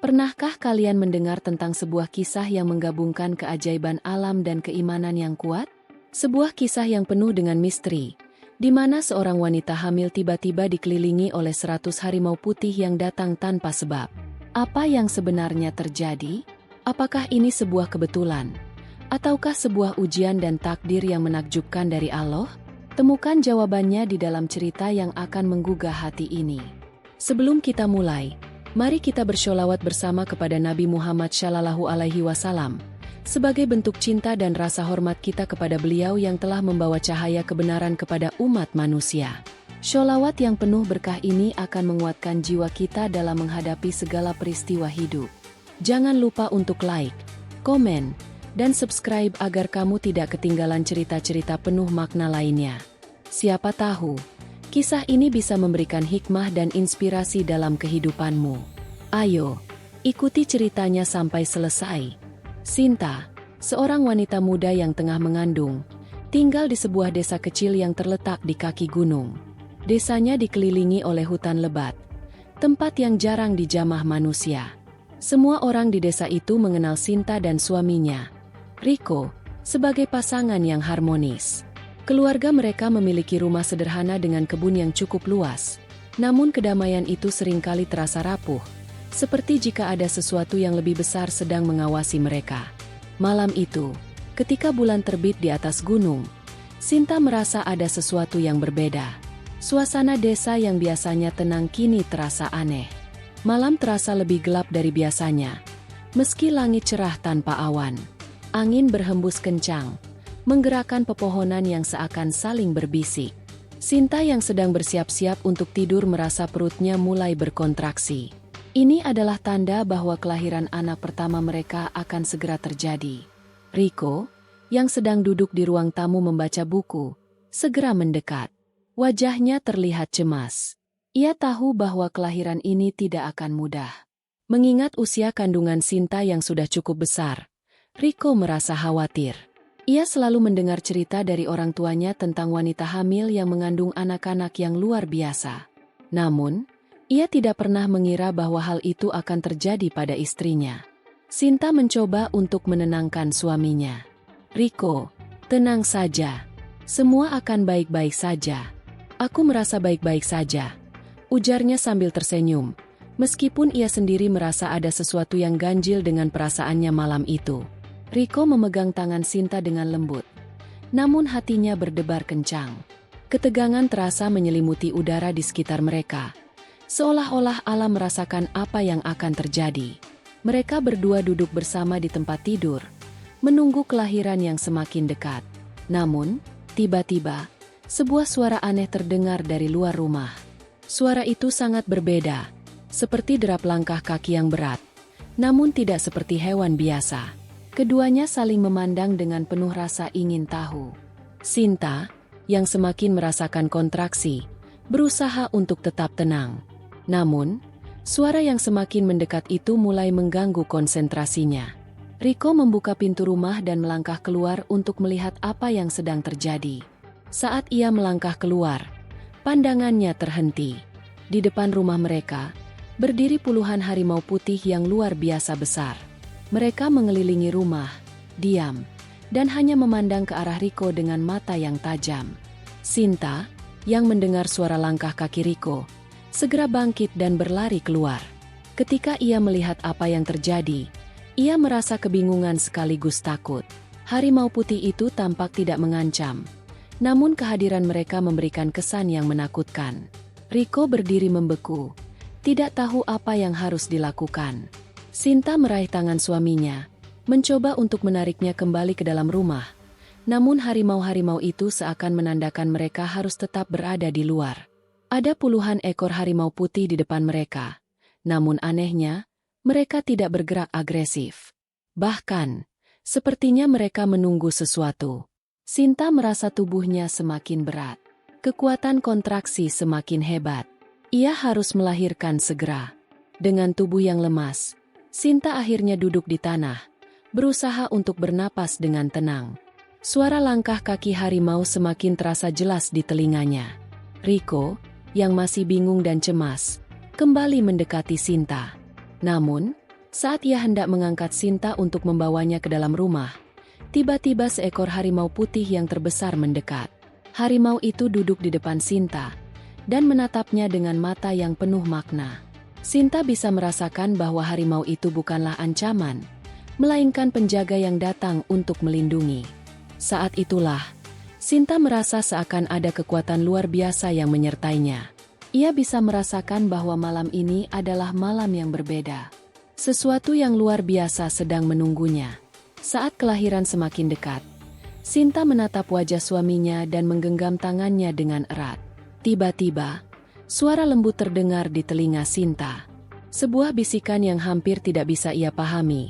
Pernahkah kalian mendengar tentang sebuah kisah yang menggabungkan keajaiban alam dan keimanan yang kuat? Sebuah kisah yang penuh dengan misteri, di mana seorang wanita hamil tiba-tiba dikelilingi oleh 100 harimau putih yang datang tanpa sebab. Apa yang sebenarnya terjadi? Apakah ini sebuah kebetulan? Ataukah sebuah ujian dan takdir yang menakjubkan dari Allah? Temukan jawabannya di dalam cerita yang akan menggugah hati ini. Sebelum kita mulai, mari kita bersholawat bersama kepada Nabi Muhammad SAW, sebagai bentuk cinta dan rasa hormat kita kepada beliau yang telah membawa cahaya kebenaran kepada umat manusia. Sholawat yang penuh berkah ini akan menguatkan jiwa kita dalam menghadapi segala peristiwa hidup. Jangan lupa untuk like, komen, dan subscribe agar kamu tidak ketinggalan cerita-cerita penuh makna lainnya. Siapa tahu, kisah ini bisa memberikan hikmah dan inspirasi dalam kehidupanmu. Ayo, ikuti ceritanya sampai selesai. Sinta, seorang wanita muda yang tengah mengandung, tinggal di sebuah desa kecil yang terletak di kaki gunung. Desanya dikelilingi oleh hutan lebat, tempat yang jarang dijamah manusia. Semua orang di desa itu mengenal Sinta dan suaminya, Rico, sebagai pasangan yang harmonis. Keluarga mereka memiliki rumah sederhana dengan kebun yang cukup luas, namun kedamaian itu seringkali terasa rapuh, seperti jika ada sesuatu yang lebih besar sedang mengawasi mereka. Malam itu, ketika bulan terbit di atas gunung, Sinta merasa ada sesuatu yang berbeda. Suasana desa yang biasanya tenang kini terasa aneh. Malam terasa lebih gelap dari biasanya, meski langit cerah tanpa awan. Angin berhembus kencang, menggerakkan pepohonan yang seakan saling berbisik. Sinta yang sedang bersiap-siap untuk tidur merasa perutnya mulai berkontraksi. Ini adalah tanda bahwa kelahiran anak pertama mereka akan segera terjadi. Rico, yang sedang duduk di ruang tamu membaca buku, segera mendekat. Wajahnya terlihat cemas. Ia tahu bahwa kelahiran ini tidak akan mudah. Mengingat usia kandungan Sinta yang sudah cukup besar, Rico merasa khawatir. Ia selalu mendengar cerita dari orang tuanya tentang wanita hamil yang mengandung anak-anak yang luar biasa. Namun, ia tidak pernah mengira bahwa hal itu akan terjadi pada istrinya. Sinta mencoba untuk menenangkan suaminya. Rico, tenang saja. Semua akan baik-baik saja. Aku merasa baik-baik saja, ujarnya sambil tersenyum, meskipun ia sendiri merasa ada sesuatu yang ganjil dengan perasaannya malam itu. Rico memegang tangan Sinta dengan lembut, namun hatinya berdebar kencang. Ketegangan terasa menyelimuti udara di sekitar mereka, seolah-olah alam merasakan apa yang akan terjadi. Mereka berdua duduk bersama di tempat tidur, menunggu kelahiran yang semakin dekat. Namun, tiba-tiba, sebuah suara aneh terdengar dari luar rumah. Suara itu sangat berbeda, seperti derap langkah kaki yang berat, namun tidak seperti hewan biasa. Keduanya saling memandang dengan penuh rasa ingin tahu. Sinta, yang semakin merasakan kontraksi, berusaha untuk tetap tenang. Namun, suara yang semakin mendekat itu mulai mengganggu konsentrasinya. Rico membuka pintu rumah dan melangkah keluar untuk melihat apa yang sedang terjadi. Saat ia melangkah keluar, pandangannya terhenti. Di depan rumah mereka, berdiri puluhan harimau putih yang luar biasa besar. Mereka mengelilingi rumah, diam, dan hanya memandang ke arah Rico dengan mata yang tajam. Sinta, yang mendengar suara langkah kaki Rico, segera bangkit dan berlari keluar. Ketika ia melihat apa yang terjadi, ia merasa kebingungan sekaligus takut. Harimau putih itu tampak tidak mengancam, namun kehadiran mereka memberikan kesan yang menakutkan. Rico berdiri membeku, tidak tahu apa yang harus dilakukan. Sinta meraih tangan suaminya, mencoba untuk menariknya kembali ke dalam rumah. Namun harimau-harimau itu seakan menandakan mereka harus tetap berada di luar. Ada puluhan ekor harimau putih di depan mereka. Namun anehnya, mereka tidak bergerak agresif. Bahkan, sepertinya mereka menunggu sesuatu. Sinta merasa tubuhnya semakin berat. Kekuatan kontraksi semakin hebat. Ia harus melahirkan segera. Dengan tubuh yang lemas, Sinta akhirnya duduk di tanah, berusaha untuk bernapas dengan tenang. Suara langkah kaki harimau semakin terasa jelas di telinganya. Rico, yang masih bingung dan cemas, kembali mendekati Sinta. Namun, Saat ia hendak mengangkat Sinta untuk membawanya ke dalam rumah, tiba-tiba seekor harimau putih yang terbesar mendekat. Harimau itu duduk di depan Sinta dan menatapnya dengan mata yang penuh makna. Sinta bisa merasakan bahwa harimau itu bukanlah ancaman, melainkan penjaga yang datang untuk melindungi. Saat itulah, Sinta merasa seakan ada kekuatan luar biasa yang menyertainya. Ia bisa merasakan bahwa malam ini adalah malam yang berbeda. Sesuatu yang luar biasa sedang menunggunya. Saat kelahiran semakin dekat, Sinta menatap wajah suaminya dan menggenggam tangannya dengan erat. Tiba-tiba, suara lembut terdengar di telinga Sinta. Sebuah bisikan yang hampir tidak bisa ia pahami,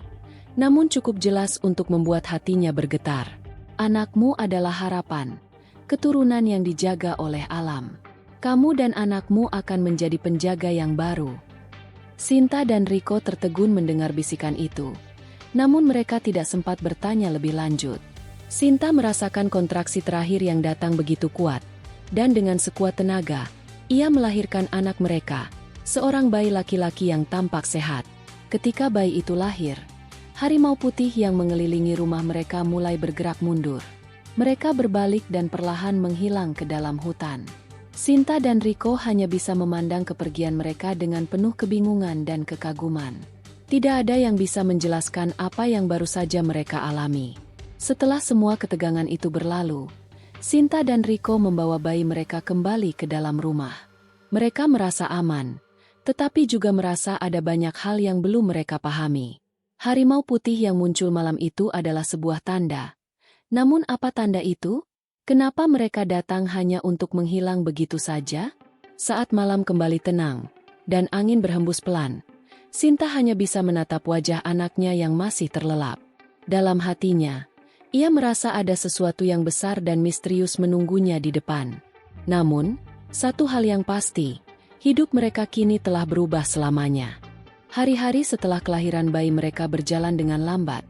namun cukup jelas untuk membuat hatinya bergetar. Anakmu adalah harapan, keturunan yang dijaga oleh alam. Kamu dan anakmu akan menjadi penjaga yang baru. Sinta dan Riko tertegun mendengar bisikan itu, namun mereka tidak sempat bertanya lebih lanjut. Sinta merasakan kontraksi terakhir yang datang begitu kuat, dan dengan sekuat tenaga, ia melahirkan anak mereka, seorang bayi laki-laki yang tampak sehat. Ketika bayi itu lahir, harimau putih yang mengelilingi rumah mereka mulai bergerak mundur. Mereka berbalik dan perlahan menghilang ke dalam hutan. Sinta dan Riko hanya bisa memandang kepergian mereka dengan penuh kebingungan dan kekaguman. Tidak ada yang bisa menjelaskan apa yang baru saja mereka alami. Setelah semua ketegangan itu berlalu, Sinta dan Riko membawa bayi mereka kembali ke dalam rumah. Mereka merasa aman, tetapi juga merasa ada banyak hal yang belum mereka pahami. Harimau putih yang muncul malam itu adalah sebuah tanda. Namun apa tanda itu? Kenapa mereka datang hanya untuk menghilang begitu saja? Saat malam kembali tenang, dan angin berhembus pelan, Sinta hanya bisa menatap wajah anaknya yang masih terlelap. Dalam hatinya, ia merasa ada sesuatu yang besar dan misterius menunggunya di depan. Namun, satu hal yang pasti, hidup mereka kini telah berubah selamanya. Hari-hari setelah kelahiran bayi mereka berjalan dengan lambat,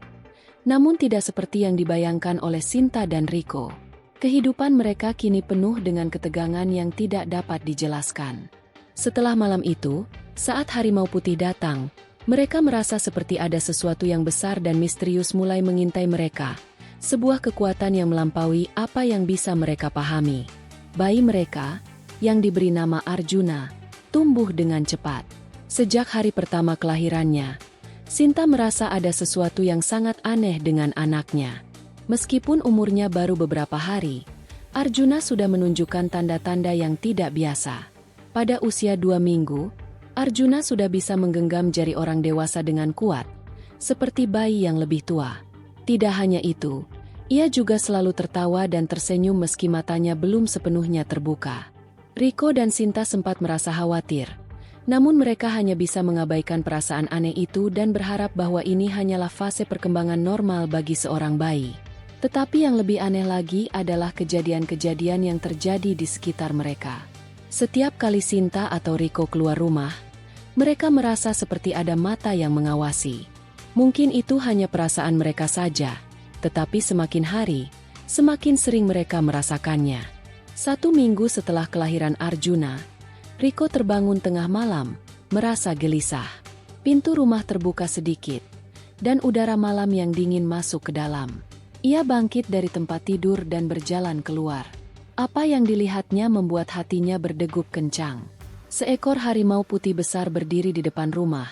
namun tidak seperti yang dibayangkan oleh Sinta dan Riko. Kehidupan mereka kini penuh dengan ketegangan yang tidak dapat dijelaskan. Setelah malam itu, saat harimau putih datang, mereka merasa seperti ada sesuatu yang besar dan misterius mulai mengintai mereka. Sebuah kekuatan yang melampaui apa yang bisa mereka pahami. Bayi mereka, yang diberi nama Arjuna, tumbuh dengan cepat. Sejak hari pertama kelahirannya, Sinta merasa ada sesuatu yang sangat aneh dengan anaknya. Meskipun umurnya baru beberapa hari, Arjuna sudah menunjukkan tanda-tanda yang tidak biasa. Pada usia 2 minggu, Arjuna sudah bisa menggenggam jari orang dewasa dengan kuat, seperti bayi yang lebih tua. Tidak hanya itu, ia juga selalu tertawa dan tersenyum meski matanya belum sepenuhnya terbuka. Riko dan Sinta sempat merasa khawatir, namun mereka hanya bisa mengabaikan perasaan aneh itu dan berharap bahwa ini hanyalah fase perkembangan normal bagi seorang bayi. Tetapi yang lebih aneh lagi adalah kejadian-kejadian yang terjadi di sekitar mereka. Setiap kali Sinta atau Riko keluar rumah, mereka merasa seperti ada mata yang mengawasi. Mungkin itu hanya perasaan mereka saja, tetapi semakin hari, semakin sering mereka merasakannya. 1 minggu setelah kelahiran Arjuna, Riko terbangun tengah malam, merasa gelisah. Pintu rumah terbuka sedikit, dan udara malam yang dingin masuk ke dalam. Ia bangkit dari tempat tidur dan berjalan keluar. Apa yang dilihatnya membuat hatinya berdegup kencang. Seekor harimau putih besar berdiri di depan rumah,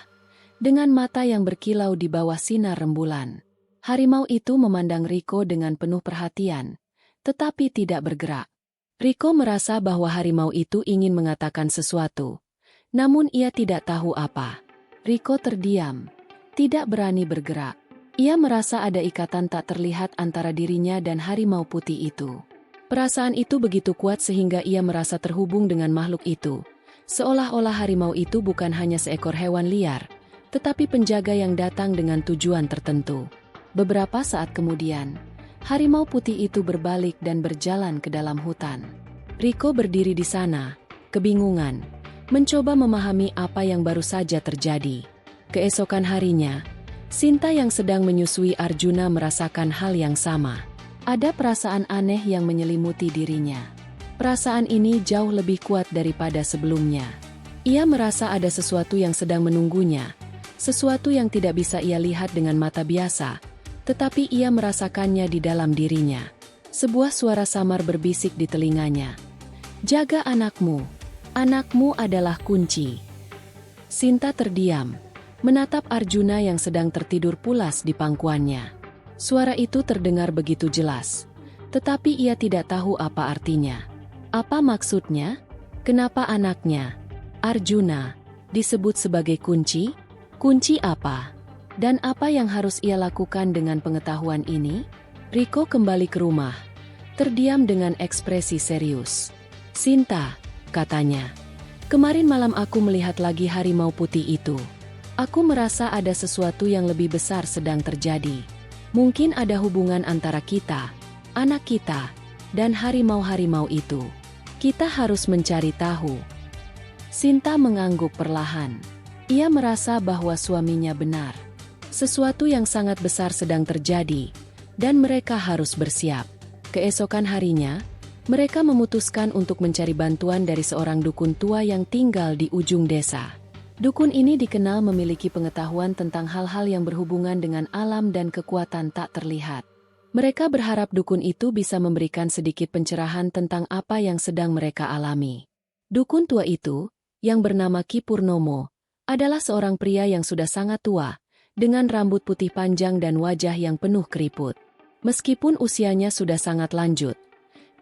dengan mata yang berkilau di bawah sinar rembulan. Harimau itu memandang Riko dengan penuh perhatian, tetapi tidak bergerak. Riko merasa bahwa harimau itu ingin mengatakan sesuatu, namun ia tidak tahu apa. Riko terdiam, tidak berani bergerak. Ia merasa ada ikatan tak terlihat antara dirinya dan harimau putih itu. Perasaan itu begitu kuat sehingga ia merasa terhubung dengan makhluk itu, seolah-olah harimau itu bukan hanya seekor hewan liar, tetapi penjaga yang datang dengan tujuan tertentu. Beberapa saat kemudian, harimau putih itu berbalik dan berjalan ke dalam hutan. Riko berdiri di sana, kebingungan, mencoba memahami apa yang baru saja terjadi. Keesokan harinya, Sinta yang sedang menyusui Arjuna merasakan hal yang sama. Ada perasaan aneh yang menyelimuti dirinya. Perasaan ini jauh lebih kuat daripada sebelumnya. Ia merasa ada sesuatu yang sedang menunggunya, Sesuatu yang tidak bisa ia lihat dengan mata biasa, tetapi ia merasakannya di dalam dirinya. Sebuah suara samar berbisik di telinganya. Jaga anakmu. Anakmu adalah kunci. Sinta terdiam, menatap Arjuna yang sedang tertidur pulas di pangkuannya. Suara itu terdengar begitu jelas, tetapi ia tidak tahu apa artinya. Apa maksudnya? Kenapa anaknya, Arjuna, disebut sebagai kunci? Kunci apa? Dan apa yang harus ia lakukan dengan pengetahuan ini? Riko kembali ke rumah, terdiam dengan ekspresi serius. Sinta, katanya, kemarin malam aku melihat lagi harimau putih itu. Aku merasa ada sesuatu yang lebih besar sedang terjadi. Mungkin ada hubungan antara kita, anak kita, dan harimau-harimau itu. Kita harus mencari tahu. Sinta mengangguk perlahan. Ia merasa bahwa suaminya benar. Sesuatu yang sangat besar sedang terjadi, dan mereka harus bersiap. Keesokan harinya, mereka memutuskan untuk mencari bantuan dari seorang dukun tua yang tinggal di ujung desa. Dukun ini dikenal memiliki pengetahuan tentang hal-hal yang berhubungan dengan alam dan kekuatan tak terlihat. Mereka berharap dukun itu bisa memberikan sedikit pencerahan tentang apa yang sedang mereka alami. Dukun tua itu, yang bernama Ki Purnomo, adalah seorang pria yang sudah sangat tua, dengan rambut putih panjang dan wajah yang penuh keriput. Meskipun usianya sudah sangat lanjut,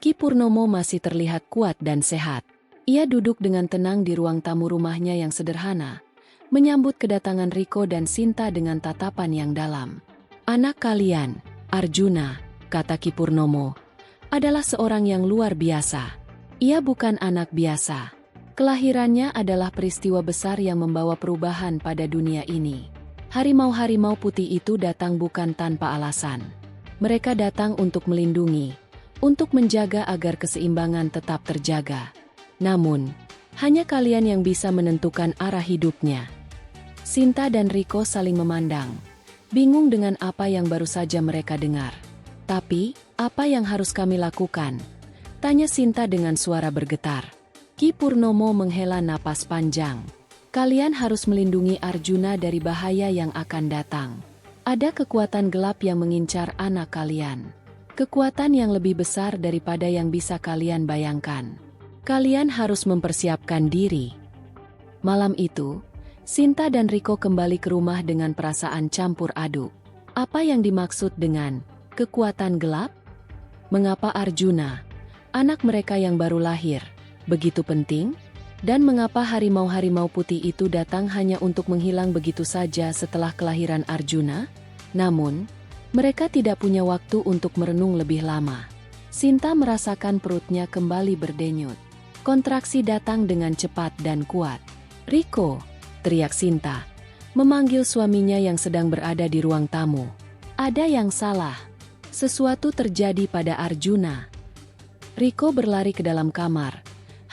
Ki Purnomo masih terlihat kuat dan sehat. Ia duduk dengan tenang di ruang tamu rumahnya yang sederhana, menyambut kedatangan Riko dan Sinta dengan tatapan yang dalam. Anak kalian, Arjuna, kata Ki Purnomo, adalah seorang yang luar biasa. Ia bukan anak biasa. Kelahirannya adalah peristiwa besar yang membawa perubahan pada dunia ini. Harimau-harimau putih itu datang bukan tanpa alasan. Mereka datang untuk melindungi, untuk menjaga agar keseimbangan tetap terjaga. Namun, hanya kalian yang bisa menentukan arah hidupnya. Sinta dan Riko saling memandang, bingung dengan apa yang baru saja mereka dengar. Tapi, apa yang harus kami lakukan? Tanya Sinta dengan suara bergetar. Ki Purnomo menghela napas panjang. Kalian harus melindungi Arjuna dari bahaya yang akan datang. Ada kekuatan gelap yang mengincar anak kalian. Kekuatan yang lebih besar daripada yang bisa kalian bayangkan. Kalian harus mempersiapkan diri. Malam itu, Sinta dan Riko kembali ke rumah dengan perasaan campur aduk. Apa yang dimaksud dengan kekuatan gelap? Mengapa Arjuna, anak mereka yang baru lahir, begitu penting? Dan mengapa harimau-harimau putih itu datang hanya untuk menghilang begitu saja setelah kelahiran Arjuna? Namun, mereka tidak punya waktu untuk merenung lebih lama. Sinta merasakan perutnya kembali berdenyut. Kontraksi datang dengan cepat dan kuat. Riko, teriak Sinta, memanggil suaminya yang sedang berada di ruang tamu. Ada yang salah. Sesuatu terjadi pada Arjuna. Riko berlari ke dalam kamar,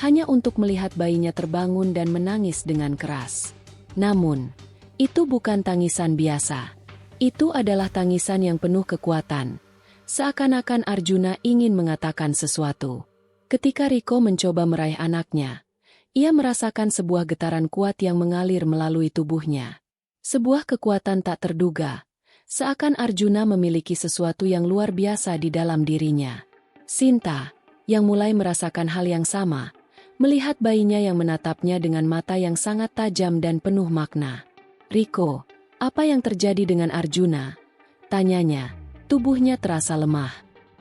hanya untuk melihat bayinya terbangun dan menangis dengan keras. Namun, itu bukan tangisan biasa. Itu adalah tangisan yang penuh kekuatan. Seakan-akan Arjuna ingin mengatakan sesuatu. Ketika Riko mencoba meraih anaknya, ia merasakan sebuah getaran kuat yang mengalir melalui tubuhnya. Sebuah kekuatan tak terduga, seakan Arjuna memiliki sesuatu yang luar biasa di dalam dirinya. Sinta, yang mulai merasakan hal yang sama, melihat bayinya yang menatapnya dengan mata yang sangat tajam dan penuh makna. Riko, apa yang terjadi dengan Arjuna? Tanyanya, tubuhnya terasa lemah.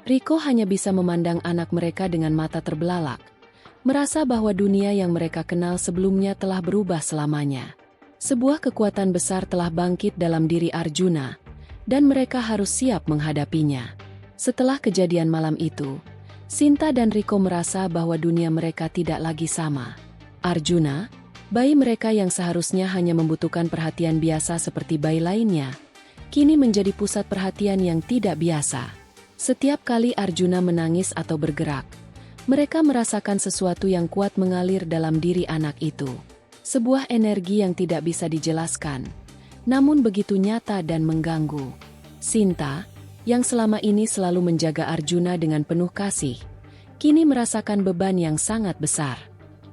Riko hanya bisa memandang anak mereka dengan mata terbelalak, merasa bahwa dunia yang mereka kenal sebelumnya telah berubah selamanya. Sebuah kekuatan besar telah bangkit dalam diri Arjuna, dan mereka harus siap menghadapinya. Setelah kejadian malam itu, Sinta dan Riko merasa bahwa dunia mereka tidak lagi sama. Arjuna, bayi mereka yang seharusnya hanya membutuhkan perhatian biasa seperti bayi lainnya, kini menjadi pusat perhatian yang tidak biasa. Setiap kali Arjuna menangis atau bergerak, mereka merasakan sesuatu yang kuat mengalir dalam diri anak itu. Sebuah energi yang tidak bisa dijelaskan, namun begitu nyata dan mengganggu. Sinta, yang selama ini selalu menjaga Arjuna dengan penuh kasih, kini merasakan beban yang sangat besar.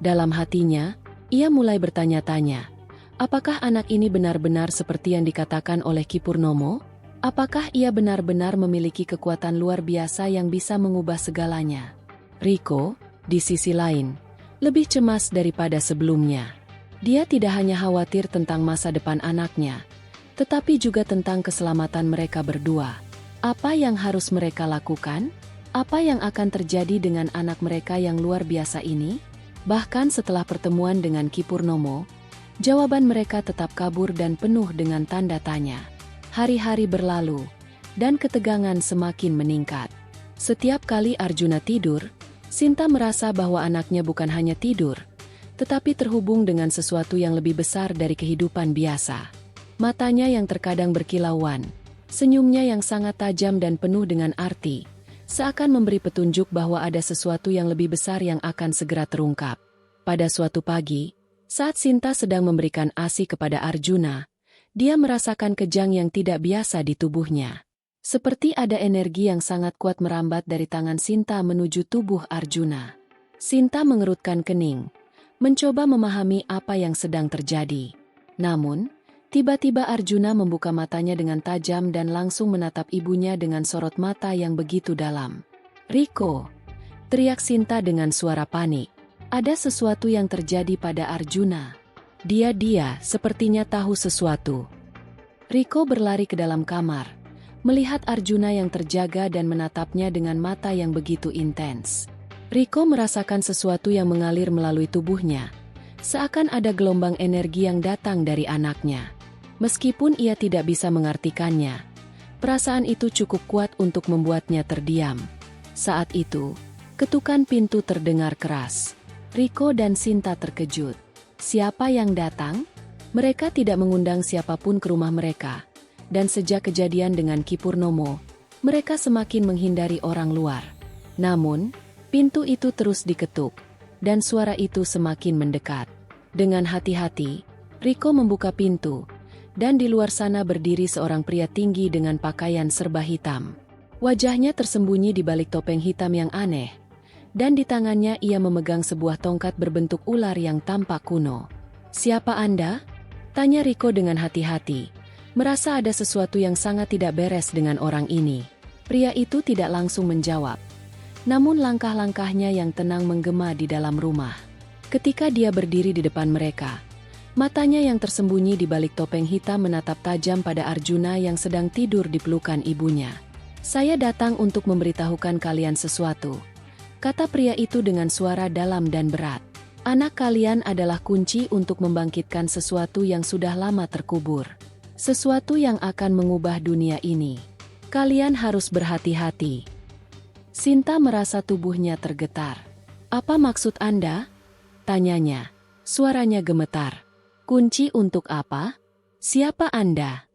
Dalam hatinya, ia mulai bertanya-tanya, Apakah anak ini benar-benar seperti yang dikatakan oleh Ki Purnomo? Apakah ia benar-benar memiliki kekuatan luar biasa yang bisa mengubah segalanya? Riko, di sisi lain, lebih cemas daripada sebelumnya. Dia tidak hanya khawatir tentang masa depan anaknya, tetapi juga tentang keselamatan mereka berdua. Apa yang harus mereka lakukan? Apa yang akan terjadi dengan anak mereka yang luar biasa ini? Bahkan setelah pertemuan dengan Ki Purnomo, jawaban mereka tetap kabur dan penuh dengan tanda tanya. Hari-hari berlalu, dan ketegangan semakin meningkat. Setiap kali Arjuna tidur, Sinta merasa bahwa anaknya bukan hanya tidur, tetapi terhubung dengan sesuatu yang lebih besar dari kehidupan biasa. Matanya yang terkadang berkilauan, senyumnya yang sangat tajam dan penuh dengan arti, seakan memberi petunjuk bahwa ada sesuatu yang lebih besar yang akan segera terungkap. Pada suatu pagi, saat Sinta sedang memberikan ASI kepada Arjuna, dia merasakan kejang yang tidak biasa di tubuhnya. Seperti ada energi yang sangat kuat merambat dari tangan Sinta menuju tubuh Arjuna. Sinta mengerutkan kening, mencoba memahami apa yang sedang terjadi. Namun, tiba-tiba Arjuna membuka matanya dengan tajam dan langsung menatap ibunya dengan sorot mata yang begitu dalam. "Riko!" teriak Sinta dengan suara panik. Ada sesuatu yang terjadi pada Arjuna. Dia sepertinya tahu sesuatu. Riko berlari ke dalam kamar, melihat Arjuna yang terjaga dan menatapnya dengan mata yang begitu intens. Riko merasakan sesuatu yang mengalir melalui tubuhnya, seakan ada gelombang energi yang datang dari anaknya. Meskipun ia tidak bisa mengartikannya, perasaan itu cukup kuat untuk membuatnya terdiam. Saat itu, ketukan pintu terdengar keras. Riko dan Sinta terkejut. Siapa yang datang? Mereka tidak mengundang siapapun ke rumah mereka. Dan sejak kejadian dengan Ki Purnomo, mereka semakin menghindari orang luar. Namun, pintu itu terus diketuk, dan suara itu semakin mendekat. Dengan hati-hati, Riko membuka pintu, dan di luar sana berdiri seorang pria tinggi dengan pakaian serba hitam. Wajahnya tersembunyi di balik topeng hitam yang aneh, dan di tangannya ia memegang sebuah tongkat berbentuk ular yang tampak kuno. "Siapa Anda?" tanya Riko dengan hati-hati, merasa ada sesuatu yang sangat tidak beres dengan orang ini. Pria itu tidak langsung menjawab, namun langkah-langkahnya yang tenang menggema di dalam rumah. Ketika dia berdiri di depan mereka, matanya yang tersembunyi di balik topeng hitam menatap tajam pada Arjuna yang sedang tidur di pelukan ibunya. "Saya datang untuk memberitahukan kalian sesuatu," kata pria itu dengan suara dalam dan berat. "Anak kalian adalah kunci untuk membangkitkan sesuatu yang sudah lama terkubur. Sesuatu yang akan mengubah dunia ini. Kalian harus berhati-hati." Sinta merasa tubuhnya tergetar. "Apa maksud Anda?" tanyanya. Suaranya gemetar. "Kunci untuk apa? Siapa Anda?"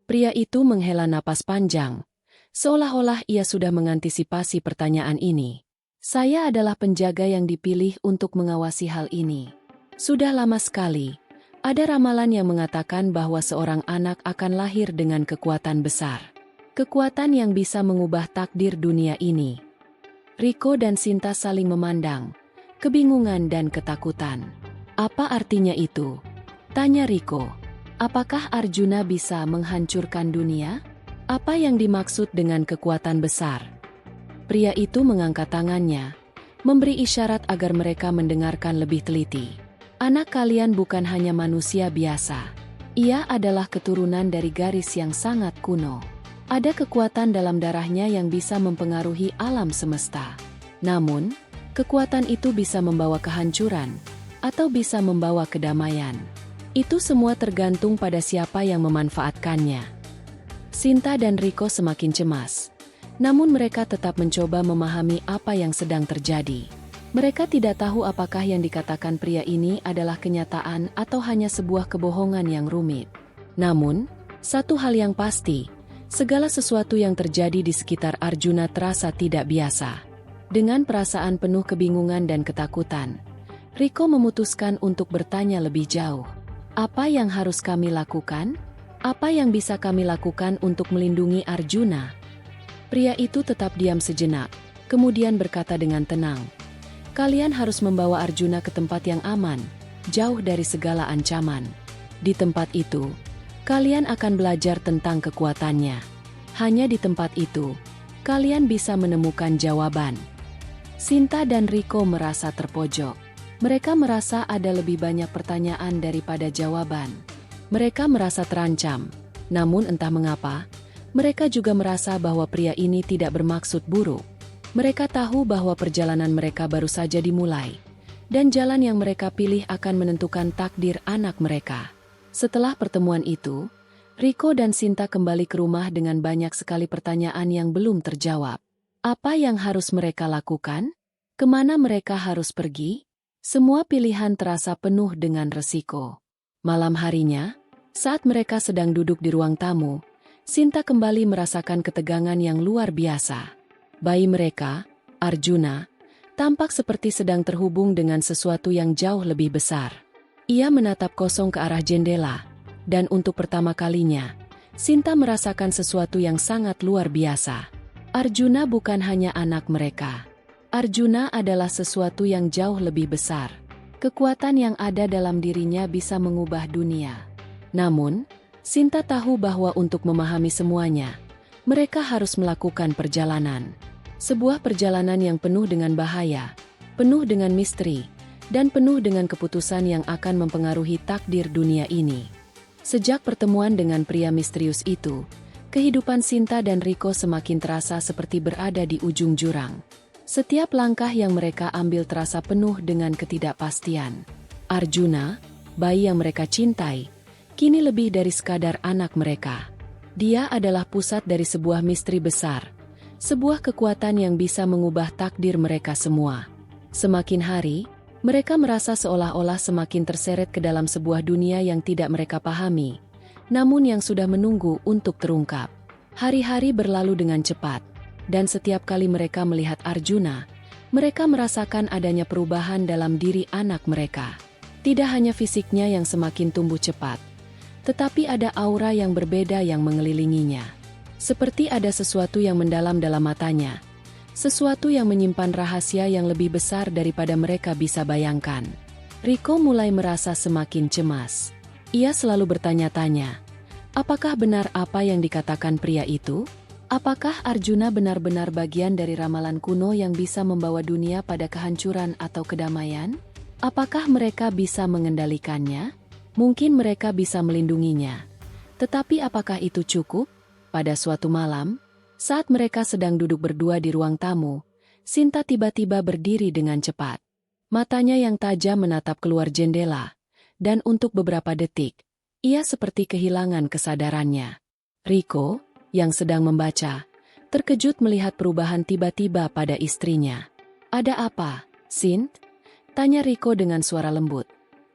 Pria itu menghela napas panjang, seolah-olah ia sudah mengantisipasi pertanyaan ini. "Saya adalah penjaga yang dipilih untuk mengawasi hal ini. Sudah lama sekali, ada ramalan yang mengatakan bahwa seorang anak akan lahir dengan kekuatan besar. Kekuatan yang bisa mengubah takdir dunia ini." Riko dan Sinta saling memandang, kebingungan dan ketakutan. "Apa artinya itu?" tanya Riko. "Apakah Arjuna bisa menghancurkan dunia? Apa yang dimaksud dengan kekuatan besar?" Pria itu mengangkat tangannya, memberi isyarat agar mereka mendengarkan lebih teliti. "Anak kalian bukan hanya manusia biasa. Ia adalah keturunan dari garis yang sangat kuno. Ada kekuatan dalam darahnya yang bisa mempengaruhi alam semesta. Namun, kekuatan itu bisa membawa kehancuran, atau bisa membawa kedamaian. Itu semua tergantung pada siapa yang memanfaatkannya." Sinta dan Riko semakin cemas. Namun mereka tetap mencoba memahami apa yang sedang terjadi. Mereka tidak tahu apakah yang dikatakan pria ini adalah kenyataan atau hanya sebuah kebohongan yang rumit. Namun, satu hal yang pasti, segala sesuatu yang terjadi di sekitar Arjuna terasa tidak biasa. Dengan perasaan penuh kebingungan dan ketakutan, Riko memutuskan untuk bertanya lebih jauh. "Apa yang harus kami lakukan? Apa yang bisa kami lakukan untuk melindungi Arjuna?" Pria itu tetap diam sejenak, kemudian berkata dengan tenang, "Kalian harus membawa Arjuna ke tempat yang aman, jauh dari segala ancaman. Di tempat itu, kalian akan belajar tentang kekuatannya. Hanya di tempat itu, kalian bisa menemukan jawaban. Sinta dan Riko merasa terpojok. Mereka merasa ada lebih banyak pertanyaan daripada jawaban. Mereka merasa terancam. Namun entah mengapa, mereka juga merasa bahwa pria ini tidak bermaksud buruk. Mereka tahu bahwa perjalanan mereka baru saja dimulai, dan jalan yang mereka pilih akan menentukan takdir anak mereka. Setelah pertemuan itu, Riko dan Sinta kembali ke rumah dengan banyak sekali pertanyaan yang belum terjawab. Apa yang harus mereka lakukan? Kemana mereka harus pergi? Semua pilihan terasa penuh dengan resiko. Malam harinya, saat mereka sedang duduk di ruang tamu, Sinta kembali merasakan ketegangan yang luar biasa. Bayi mereka, Arjuna, tampak seperti sedang terhubung dengan sesuatu yang jauh lebih besar. Ia menatap kosong ke arah jendela, dan untuk pertama kalinya, Sinta merasakan sesuatu yang sangat luar biasa. Arjuna bukan hanya anak mereka. Arjuna adalah sesuatu yang jauh lebih besar. Kekuatan yang ada dalam dirinya bisa mengubah dunia. Namun, Sinta tahu bahwa untuk memahami semuanya, mereka harus melakukan perjalanan. Sebuah perjalanan yang penuh dengan bahaya, penuh dengan misteri, dan penuh dengan keputusan yang akan mempengaruhi takdir dunia ini. Sejak pertemuan dengan pria misterius itu, kehidupan Sinta dan Riko semakin terasa seperti berada di ujung jurang. Setiap langkah yang mereka ambil terasa penuh dengan ketidakpastian. Arjuna, bayi yang mereka cintai, kini lebih dari sekadar anak mereka. Dia adalah pusat dari sebuah misteri besar, sebuah kekuatan yang bisa mengubah takdir mereka semua. Semakin hari, mereka merasa seolah-olah semakin terseret ke dalam sebuah dunia yang tidak mereka pahami, namun yang sudah menunggu untuk terungkap. Hari-hari berlalu dengan cepat, dan setiap kali mereka melihat Arjuna, mereka merasakan adanya perubahan dalam diri anak mereka. Tidak hanya fisiknya yang semakin tumbuh cepat, tetapi ada aura yang berbeda yang mengelilinginya. Seperti ada sesuatu yang mendalam dalam matanya, sesuatu yang menyimpan rahasia yang lebih besar daripada mereka bisa bayangkan. Riko mulai merasa semakin cemas. Ia selalu bertanya-tanya, apakah benar apa yang dikatakan pria itu? Apakah Arjuna benar-benar bagian dari ramalan kuno yang bisa membawa dunia pada kehancuran atau kedamaian? Apakah mereka bisa mengendalikannya? Mungkin mereka bisa melindunginya. Tetapi apakah itu cukup? Pada suatu malam, saat mereka sedang duduk berdua di ruang tamu, Sinta tiba-tiba berdiri dengan cepat. Matanya yang tajam menatap keluar jendela, dan untuk beberapa detik, ia seperti kehilangan kesadarannya. Riko, yang sedang membaca, terkejut melihat perubahan tiba-tiba pada istrinya. "Ada apa, Sint?" tanya Riko dengan suara lembut,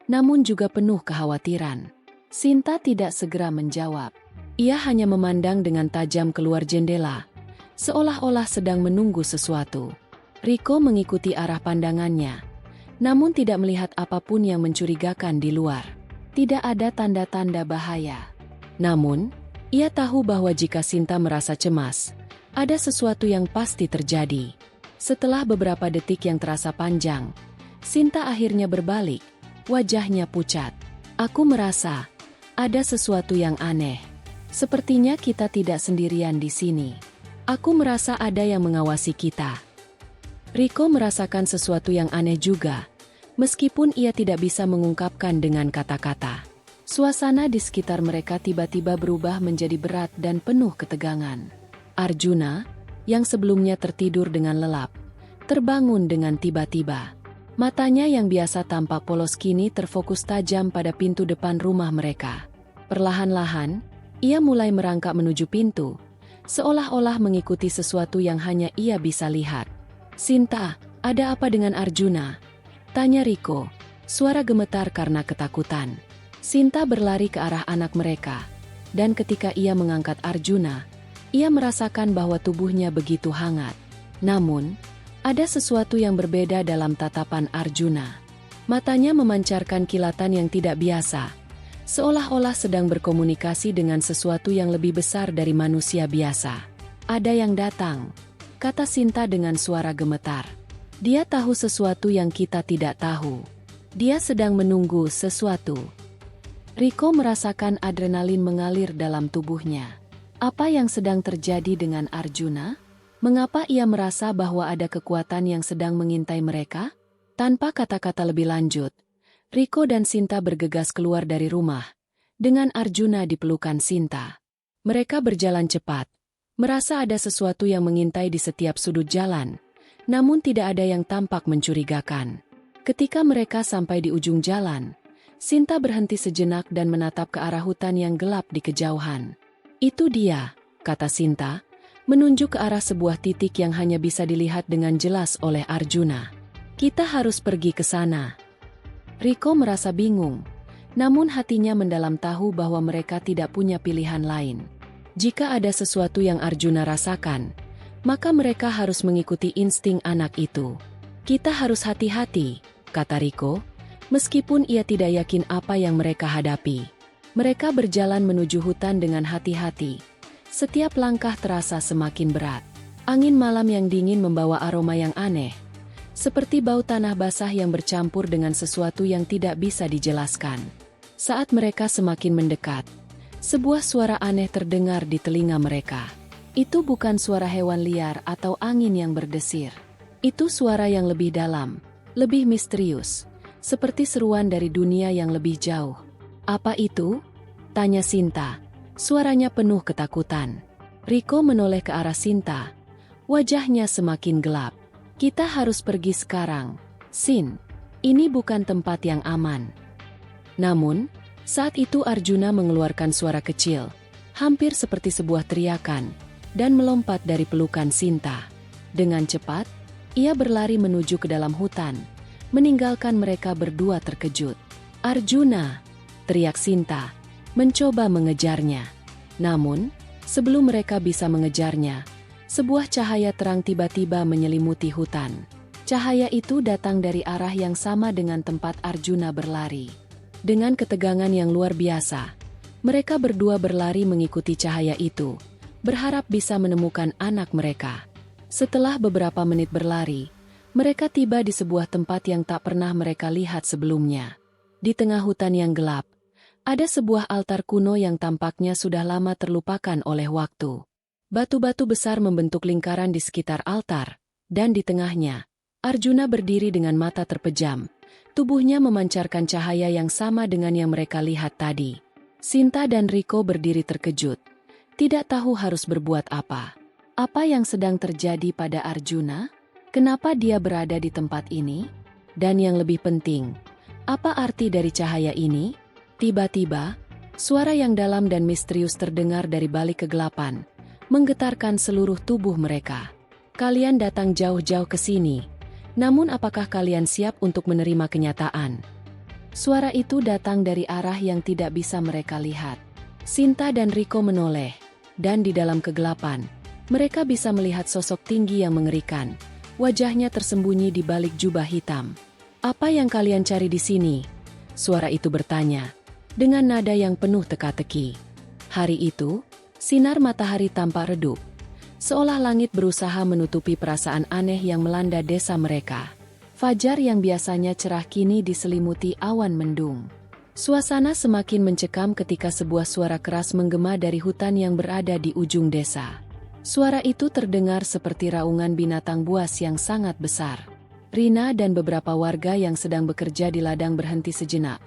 namun juga penuh kekhawatiran. Sinta tidak segera menjawab. Ia hanya memandang dengan tajam keluar jendela, seolah-olah sedang menunggu sesuatu. Riko mengikuti arah pandangannya, namun tidak melihat apapun yang mencurigakan di luar. Tidak ada tanda-tanda bahaya. Namun, ia tahu bahwa jika Sinta merasa cemas, ada sesuatu yang pasti terjadi. Setelah beberapa detik yang terasa panjang, Sinta akhirnya berbalik, wajahnya pucat. "Aku merasa ada sesuatu yang aneh. Sepertinya kita tidak sendirian di sini. Aku merasa ada yang mengawasi kita." Riko merasakan sesuatu yang aneh juga, meskipun ia tidak bisa mengungkapkan dengan kata-kata. Suasana di sekitar mereka tiba-tiba berubah menjadi berat dan penuh ketegangan. Arjuna, yang sebelumnya tertidur dengan lelap, terbangun dengan tiba-tiba. Matanya yang biasa tampak polos kini terfokus tajam pada pintu depan rumah mereka. Perlahan-lahan, ia mulai merangkak menuju pintu, seolah-olah mengikuti sesuatu yang hanya ia bisa lihat. "Sinta, ada apa dengan Arjuna?" tanya Riko, suara gemetar karena ketakutan. Sinta berlari ke arah anak mereka, dan ketika ia mengangkat Arjuna, ia merasakan bahwa tubuhnya begitu hangat. Namun, ada sesuatu yang berbeda dalam tatapan Arjuna. Matanya memancarkan kilatan yang tidak biasa, seolah-olah sedang berkomunikasi dengan sesuatu yang lebih besar dari manusia biasa. "Ada yang datang," kata Sinta dengan suara gemetar. "Dia tahu sesuatu yang kita tidak tahu. Dia sedang menunggu sesuatu." Riko merasakan adrenalin mengalir dalam tubuhnya. Apa yang sedang terjadi dengan Arjuna? Mengapa ia merasa bahwa ada kekuatan yang sedang mengintai mereka? Tanpa kata-kata lebih lanjut, Riko dan Sinta bergegas keluar dari rumah, dengan Arjuna di pelukan Sinta. Mereka berjalan cepat, merasa ada sesuatu yang mengintai di setiap sudut jalan, namun tidak ada yang tampak mencurigakan. Ketika mereka sampai di ujung jalan, Sinta berhenti sejenak dan menatap ke arah hutan yang gelap di kejauhan. "Itu dia," kata Sinta, menunjuk ke arah sebuah titik yang hanya bisa dilihat dengan jelas oleh Arjuna. "Kita harus pergi ke sana." Riko merasa bingung, namun hatinya mendalam tahu bahwa mereka tidak punya pilihan lain. Jika ada sesuatu yang Arjuna rasakan, maka mereka harus mengikuti insting anak itu. "Kita harus hati-hati," kata Riko, meskipun ia tidak yakin apa yang mereka hadapi. Mereka berjalan menuju hutan dengan hati-hati. Setiap langkah terasa semakin berat. Angin malam yang dingin membawa aroma yang aneh, seperti bau tanah basah yang bercampur dengan sesuatu yang tidak bisa dijelaskan. Saat mereka semakin mendekat, sebuah suara aneh terdengar di telinga mereka. Itu bukan suara hewan liar atau angin yang berdesir. Itu suara yang lebih dalam, lebih misterius, seperti seruan dari dunia yang lebih jauh. "Apa itu?" tanya Sinta. Suaranya penuh ketakutan. Riko menoleh ke arah Sinta. Wajahnya semakin gelap. "Kita harus pergi sekarang, Sin. Ini bukan tempat yang aman." Namun, saat itu Arjuna mengeluarkan suara kecil, hampir seperti sebuah teriakan, dan melompat dari pelukan Sinta. Dengan cepat, ia berlari menuju ke dalam hutan, meninggalkan mereka berdua terkejut. "Arjuna!" teriak Sinta, mencoba mengejarnya. Namun, sebelum mereka bisa mengejarnya, sebuah cahaya terang tiba-tiba menyelimuti hutan. Cahaya itu datang dari arah yang sama dengan tempat Arjuna berlari. Dengan ketegangan yang luar biasa, mereka berdua berlari mengikuti cahaya itu, berharap bisa menemukan anak mereka. Setelah beberapa menit berlari, mereka tiba di sebuah tempat yang tak pernah mereka lihat sebelumnya. Di tengah hutan yang gelap, ada sebuah altar kuno yang tampaknya sudah lama terlupakan oleh waktu. Batu-batu besar membentuk lingkaran di sekitar altar, dan di tengahnya, Arjuna berdiri dengan mata terpejam. Tubuhnya memancarkan cahaya yang sama dengan yang mereka lihat tadi. Sinta dan Riko berdiri terkejut, tidak tahu harus berbuat apa. Apa yang sedang terjadi pada Arjuna? Kenapa dia berada di tempat ini? Dan yang lebih penting, apa arti dari cahaya ini? Tiba-tiba, suara yang dalam dan misterius terdengar dari balik kegelapan, menggetarkan seluruh tubuh mereka. "Kalian datang jauh-jauh ke sini, namun apakah kalian siap untuk menerima kenyataan?" Suara itu datang dari arah yang tidak bisa mereka lihat. Sinta dan Riko menoleh, dan di dalam kegelapan, mereka bisa melihat sosok tinggi yang mengerikan. Wajahnya tersembunyi di balik jubah hitam. "Apa yang kalian cari di sini?" suara itu bertanya, dengan nada yang penuh teka-teki. Hari itu, sinar matahari tampak redup, seolah langit berusaha menutupi perasaan aneh yang melanda desa mereka. Fajar yang biasanya cerah kini diselimuti awan mendung. Suasana semakin mencekam ketika sebuah suara keras menggema dari hutan yang berada di ujung desa. Suara itu terdengar seperti raungan binatang buas yang sangat besar. Rina dan beberapa warga yang sedang bekerja di ladang berhenti sejenak,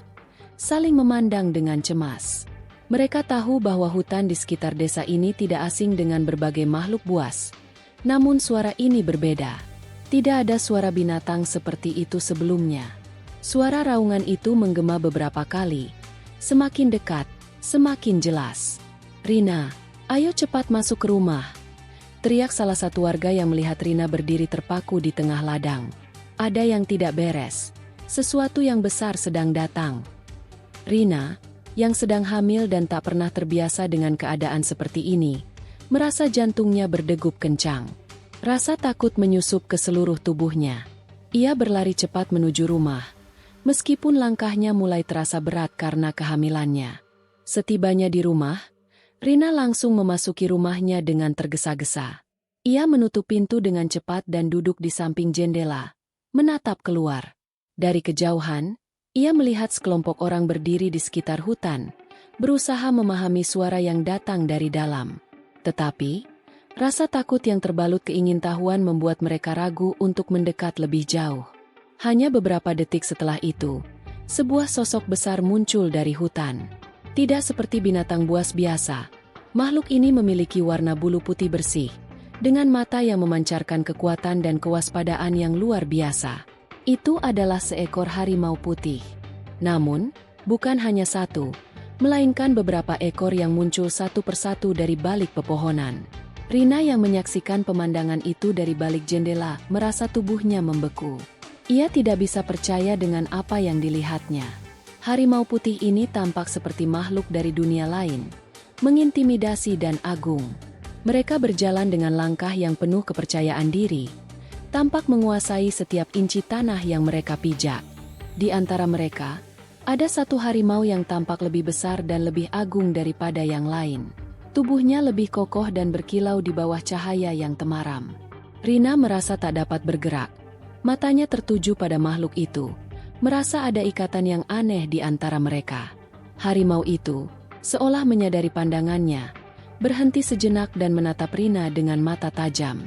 saling memandang dengan cemas. Mereka tahu bahwa hutan di sekitar desa ini tidak asing dengan berbagai makhluk buas. Namun suara ini berbeda. Tidak ada suara binatang seperti itu sebelumnya. Suara raungan itu menggema beberapa kali. Semakin dekat, semakin jelas. "Rina, ayo cepat masuk ke rumah," teriak salah satu warga yang melihat Rina berdiri terpaku di tengah ladang. Ada yang tidak beres. Sesuatu yang besar sedang datang. Rina, yang sedang hamil dan tak pernah terbiasa dengan keadaan seperti ini, merasa jantungnya berdegup kencang. Rasa takut menyusup ke seluruh tubuhnya. Ia berlari cepat menuju rumah, meskipun langkahnya mulai terasa berat karena kehamilannya. Setibanya di rumah, Rina langsung memasuki rumahnya dengan tergesa-gesa. Ia menutup pintu dengan cepat dan duduk di samping jendela, menatap keluar. Dari kejauhan, Ia melihat sekelompok orang berdiri di sekitar hutan, berusaha memahami suara yang datang dari dalam. Tetapi, rasa takut yang terbalut keingintahuan membuat mereka ragu untuk mendekat lebih jauh. Hanya beberapa detik setelah itu, sebuah sosok besar muncul dari hutan. Tidak seperti binatang buas biasa, makhluk ini memiliki warna bulu putih bersih, dengan mata yang memancarkan kekuatan dan kewaspadaan yang luar biasa. Itu adalah seekor harimau putih. Namun, bukan hanya satu, melainkan beberapa ekor yang muncul satu persatu dari balik pepohonan. Rina yang menyaksikan pemandangan itu dari balik jendela merasa tubuhnya membeku. Ia tidak bisa percaya dengan apa yang dilihatnya. Harimau putih ini tampak seperti makhluk dari dunia lain, mengintimidasi dan agung. Mereka berjalan dengan langkah yang penuh kepercayaan diri, tampak menguasai setiap inci tanah yang mereka pijak. Di antara mereka, ada satu harimau yang tampak lebih besar dan lebih agung daripada yang lain. Tubuhnya lebih kokoh dan berkilau di bawah cahaya yang temaram. Rina merasa tak dapat bergerak. Matanya tertuju pada makhluk itu, merasa ada ikatan yang aneh di antara mereka. Harimau itu, seolah menyadari pandangannya, berhenti sejenak dan menatap Rina dengan mata tajam.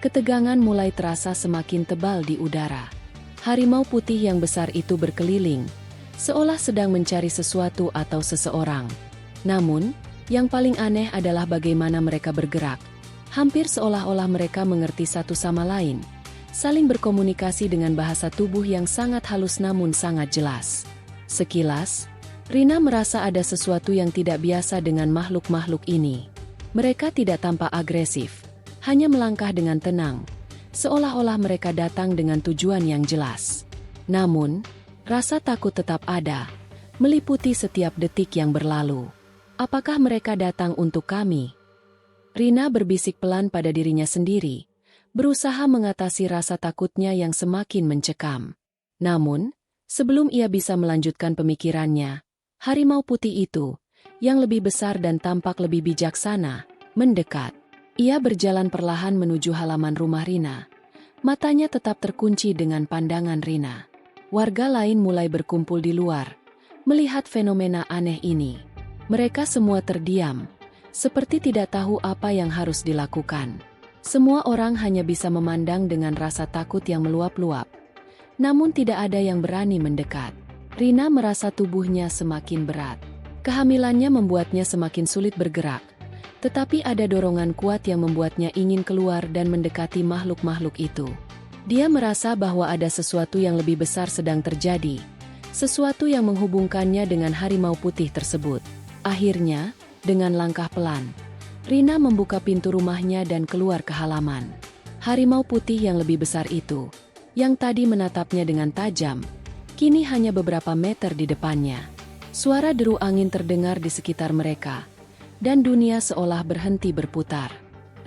Ketegangan mulai terasa semakin tebal di udara. Harimau putih yang besar itu berkeliling, seolah sedang mencari sesuatu atau seseorang. Namun, yang paling aneh adalah bagaimana mereka bergerak. Hampir seolah-olah mereka mengerti satu sama lain, saling berkomunikasi dengan bahasa tubuh yang sangat halus namun sangat jelas. Sekilas, Rina merasa ada sesuatu yang tidak biasa dengan makhluk-makhluk ini. Mereka tidak tampak agresif, hanya melangkah dengan tenang, seolah-olah mereka datang dengan tujuan yang jelas. Namun, rasa takut tetap ada, meliputi setiap detik yang berlalu. Apakah mereka datang untuk kami? Rina berbisik pelan pada dirinya sendiri, berusaha mengatasi rasa takutnya yang semakin mencekam. Namun, sebelum ia bisa melanjutkan pemikirannya, harimau putih itu, yang lebih besar dan tampak lebih bijaksana, mendekat. Ia berjalan perlahan menuju halaman rumah Rina. Matanya tetap terkunci dengan pandangan Rina. Warga lain mulai berkumpul di luar, melihat fenomena aneh ini. Mereka semua terdiam, seperti tidak tahu apa yang harus dilakukan. Semua orang hanya bisa memandang dengan rasa takut yang meluap-luap. Namun tidak ada yang berani mendekat. Rina merasa tubuhnya semakin berat. Kehamilannya membuatnya semakin sulit bergerak. Tetapi ada dorongan kuat yang membuatnya ingin keluar dan mendekati makhluk-makhluk itu. Dia merasa bahwa ada sesuatu yang lebih besar sedang terjadi, sesuatu yang menghubungkannya dengan harimau putih tersebut. Akhirnya, dengan langkah pelan, Rina membuka pintu rumahnya dan keluar ke halaman. Harimau putih yang lebih besar itu, yang tadi menatapnya dengan tajam, kini hanya beberapa meter di depannya. Suara deru angin terdengar di sekitar mereka, dan dunia seolah berhenti berputar.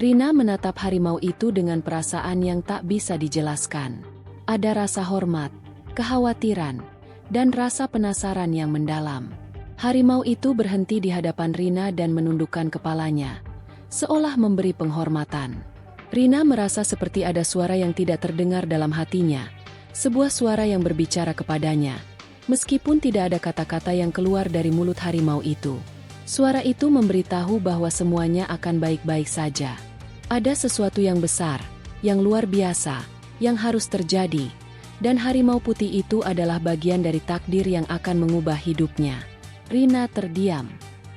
Rina menatap harimau itu dengan perasaan yang tak bisa dijelaskan. Ada rasa hormat, kekhawatiran, dan rasa penasaran yang mendalam. Harimau itu berhenti di hadapan Rina dan menundukkan kepalanya, seolah memberi penghormatan. Rina merasa seperti ada suara yang tidak terdengar dalam hatinya, sebuah suara yang berbicara kepadanya. Meskipun tidak ada kata-kata yang keluar dari mulut harimau itu, suara itu memberitahu bahwa semuanya akan baik-baik saja. Ada sesuatu yang besar, yang luar biasa, yang harus terjadi, dan harimau putih itu adalah bagian dari takdir yang akan mengubah hidupnya. Rina terdiam.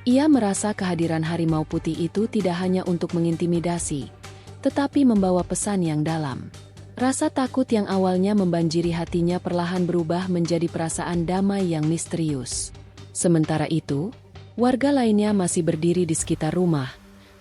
Ia merasa kehadiran harimau putih itu tidak hanya untuk mengintimidasi, tetapi membawa pesan yang dalam. Rasa takut yang awalnya membanjiri hatinya perlahan berubah menjadi perasaan damai yang misterius. Sementara itu, warga lainnya masih berdiri di sekitar rumah,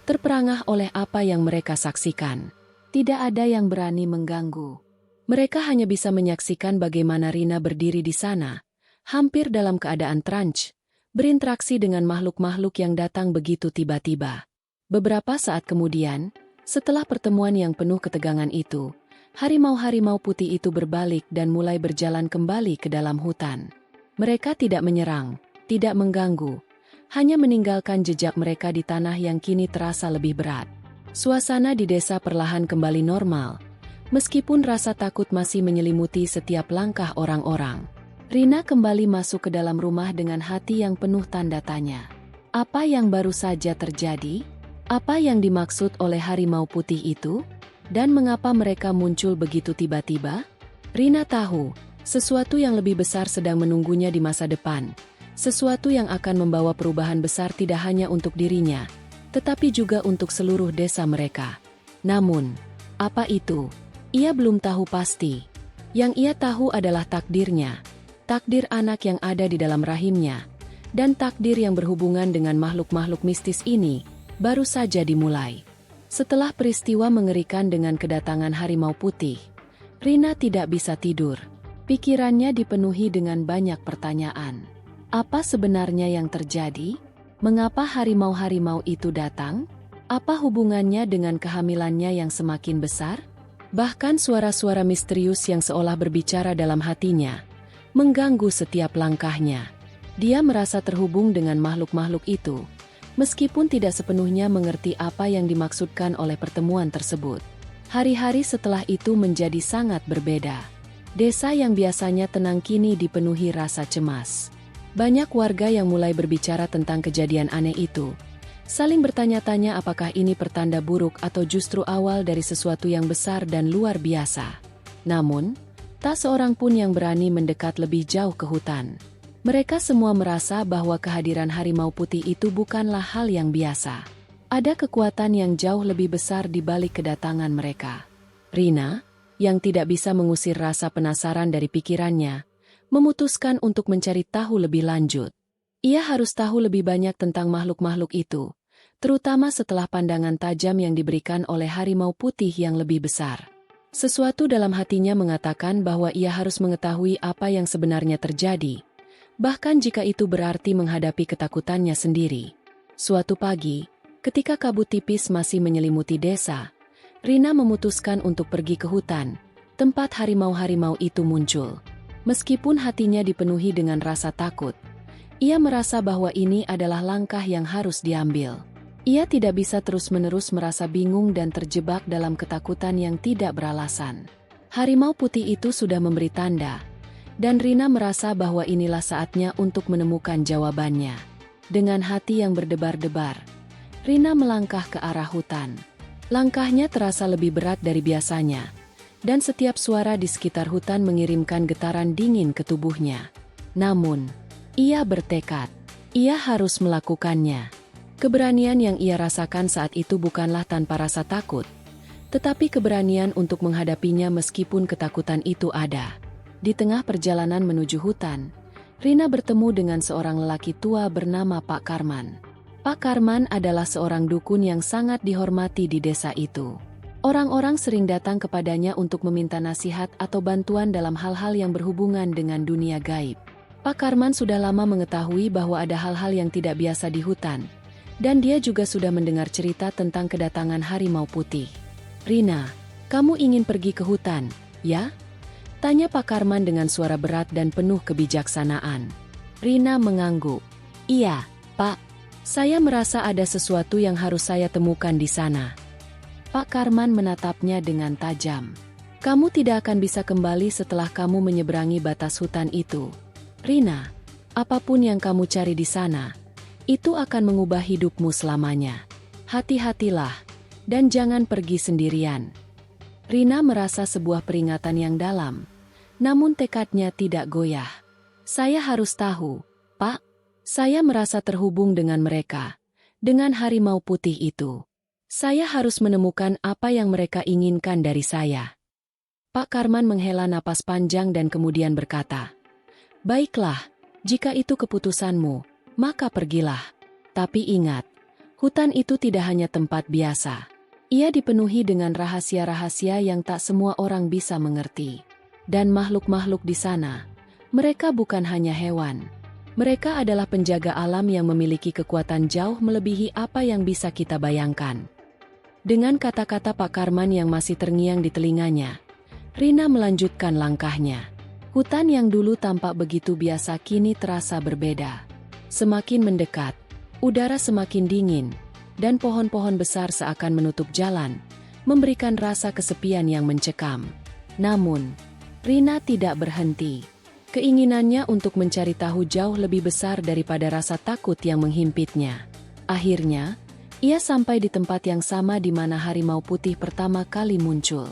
terperangah oleh apa yang mereka saksikan. Tidak ada yang berani mengganggu. Mereka hanya bisa menyaksikan bagaimana Rina berdiri di sana, hampir dalam keadaan trance, berinteraksi dengan makhluk-makhluk yang datang begitu tiba-tiba. Beberapa saat kemudian, setelah pertemuan yang penuh ketegangan itu, harimau-harimau putih itu berbalik dan mulai berjalan kembali ke dalam hutan. Mereka tidak menyerang, tidak mengganggu, hanya meninggalkan jejak mereka di tanah yang kini terasa lebih berat. Suasana di desa perlahan kembali normal, meskipun rasa takut masih menyelimuti setiap langkah orang-orang. Rina kembali masuk ke dalam rumah dengan hati yang penuh tanda tanya. Apa yang baru saja terjadi? Apa yang dimaksud oleh harimau putih itu? Dan mengapa mereka muncul begitu tiba-tiba? Rina tahu, sesuatu yang lebih besar sedang menunggunya di masa depan. Sesuatu yang akan membawa perubahan besar tidak hanya untuk dirinya, tetapi juga untuk seluruh desa mereka. Namun, apa itu? Ia belum tahu pasti. Yang ia tahu adalah takdirnya. Takdir anak yang ada di dalam rahimnya. Dan takdir yang berhubungan dengan makhluk-makhluk mistis ini, baru saja dimulai. Setelah peristiwa mengerikan dengan kedatangan harimau putih, Rina tidak bisa tidur. Pikirannya dipenuhi dengan banyak pertanyaan. Apa sebenarnya yang terjadi? Mengapa harimau-harimau itu datang? Apa hubungannya dengan kehamilannya yang semakin besar? Bahkan suara-suara misterius yang seolah berbicara dalam hatinya, mengganggu setiap langkahnya. Dia merasa terhubung dengan makhluk-makhluk itu, meskipun tidak sepenuhnya mengerti apa yang dimaksudkan oleh pertemuan tersebut. Hari-hari setelah itu menjadi sangat berbeda. Desa yang biasanya tenang kini dipenuhi rasa cemas. Banyak warga yang mulai berbicara tentang kejadian aneh itu, saling bertanya-tanya apakah ini pertanda buruk atau justru awal dari sesuatu yang besar dan luar biasa. Namun, tak seorang pun yang berani mendekat lebih jauh ke hutan. Mereka semua merasa bahwa kehadiran harimau putih itu bukanlah hal yang biasa. Ada kekuatan yang jauh lebih besar di balik kedatangan mereka. Rina, yang tidak bisa mengusir rasa penasaran dari pikirannya, memutuskan untuk mencari tahu lebih lanjut. Ia harus tahu lebih banyak tentang makhluk-makhluk itu, terutama setelah pandangan tajam yang diberikan oleh harimau putih yang lebih besar. Sesuatu dalam hatinya mengatakan bahwa ia harus mengetahui apa yang sebenarnya terjadi, bahkan jika itu berarti menghadapi ketakutannya sendiri. Suatu pagi, ketika kabut tipis masih menyelimuti desa, Rina memutuskan untuk pergi ke hutan, tempat harimau-harimau itu muncul. Meskipun hatinya dipenuhi dengan rasa takut, ia merasa bahwa ini adalah langkah yang harus diambil. Ia tidak bisa terus-menerus merasa bingung dan terjebak dalam ketakutan yang tidak beralasan. Harimau putih itu sudah memberi tanda, dan Rina merasa bahwa inilah saatnya untuk menemukan jawabannya. Dengan hati yang berdebar-debar, Rina melangkah ke arah hutan. Langkahnya terasa lebih berat dari biasanya, dan setiap suara di sekitar hutan mengirimkan getaran dingin ke tubuhnya. Namun, ia bertekad, ia harus melakukannya. Keberanian yang ia rasakan saat itu bukanlah tanpa rasa takut, tetapi keberanian untuk menghadapinya meskipun ketakutan itu ada. Di tengah perjalanan menuju hutan, Rina bertemu dengan seorang lelaki tua bernama Pak Karman. Pak Karman adalah seorang dukun yang sangat dihormati di desa itu. Orang-orang sering datang kepadanya untuk meminta nasihat atau bantuan dalam hal-hal yang berhubungan dengan dunia gaib. Pak Karman sudah lama mengetahui bahwa ada hal-hal yang tidak biasa di hutan, dan dia juga sudah mendengar cerita tentang kedatangan harimau putih. "Rina, kamu ingin pergi ke hutan, ya?" tanya Pak Karman dengan suara berat dan penuh kebijaksanaan. Rina mengangguk. "Iya, Pak. Saya merasa ada sesuatu yang harus saya temukan di sana." Pak Karman menatapnya dengan tajam. "Kamu tidak akan bisa kembali setelah kamu menyeberangi batas hutan itu. Rina, apapun yang kamu cari di sana, itu akan mengubah hidupmu selamanya. Hati-hatilah, dan jangan pergi sendirian." Rina merasa sebuah peringatan yang dalam, namun tekadnya tidak goyah. "Saya harus tahu, Pak. Saya merasa terhubung dengan mereka, dengan harimau putih itu. Saya harus menemukan apa yang mereka inginkan dari saya." Pak Karman menghela napas panjang dan kemudian berkata, "Baiklah, jika itu keputusanmu, maka pergilah. Tapi ingat, hutan itu tidak hanya tempat biasa. Ia dipenuhi dengan rahasia-rahasia yang tak semua orang bisa mengerti. Dan makhluk-makhluk di sana, mereka bukan hanya hewan. Mereka adalah penjaga alam yang memiliki kekuatan jauh melebihi apa yang bisa kita bayangkan." Dengan kata-kata Pak Karman yang masih terngiang di telinganya, Rina melanjutkan langkahnya. Hutan yang dulu tampak begitu biasa kini terasa berbeda. Semakin mendekat, udara semakin dingin, dan pohon-pohon besar seakan menutup jalan, memberikan rasa kesepian yang mencekam. Namun, Rina tidak berhenti. Keinginannya untuk mencari tahu jauh lebih besar daripada rasa takut yang menghimpitnya. Akhirnya, ia sampai di tempat yang sama di mana harimau putih pertama kali muncul.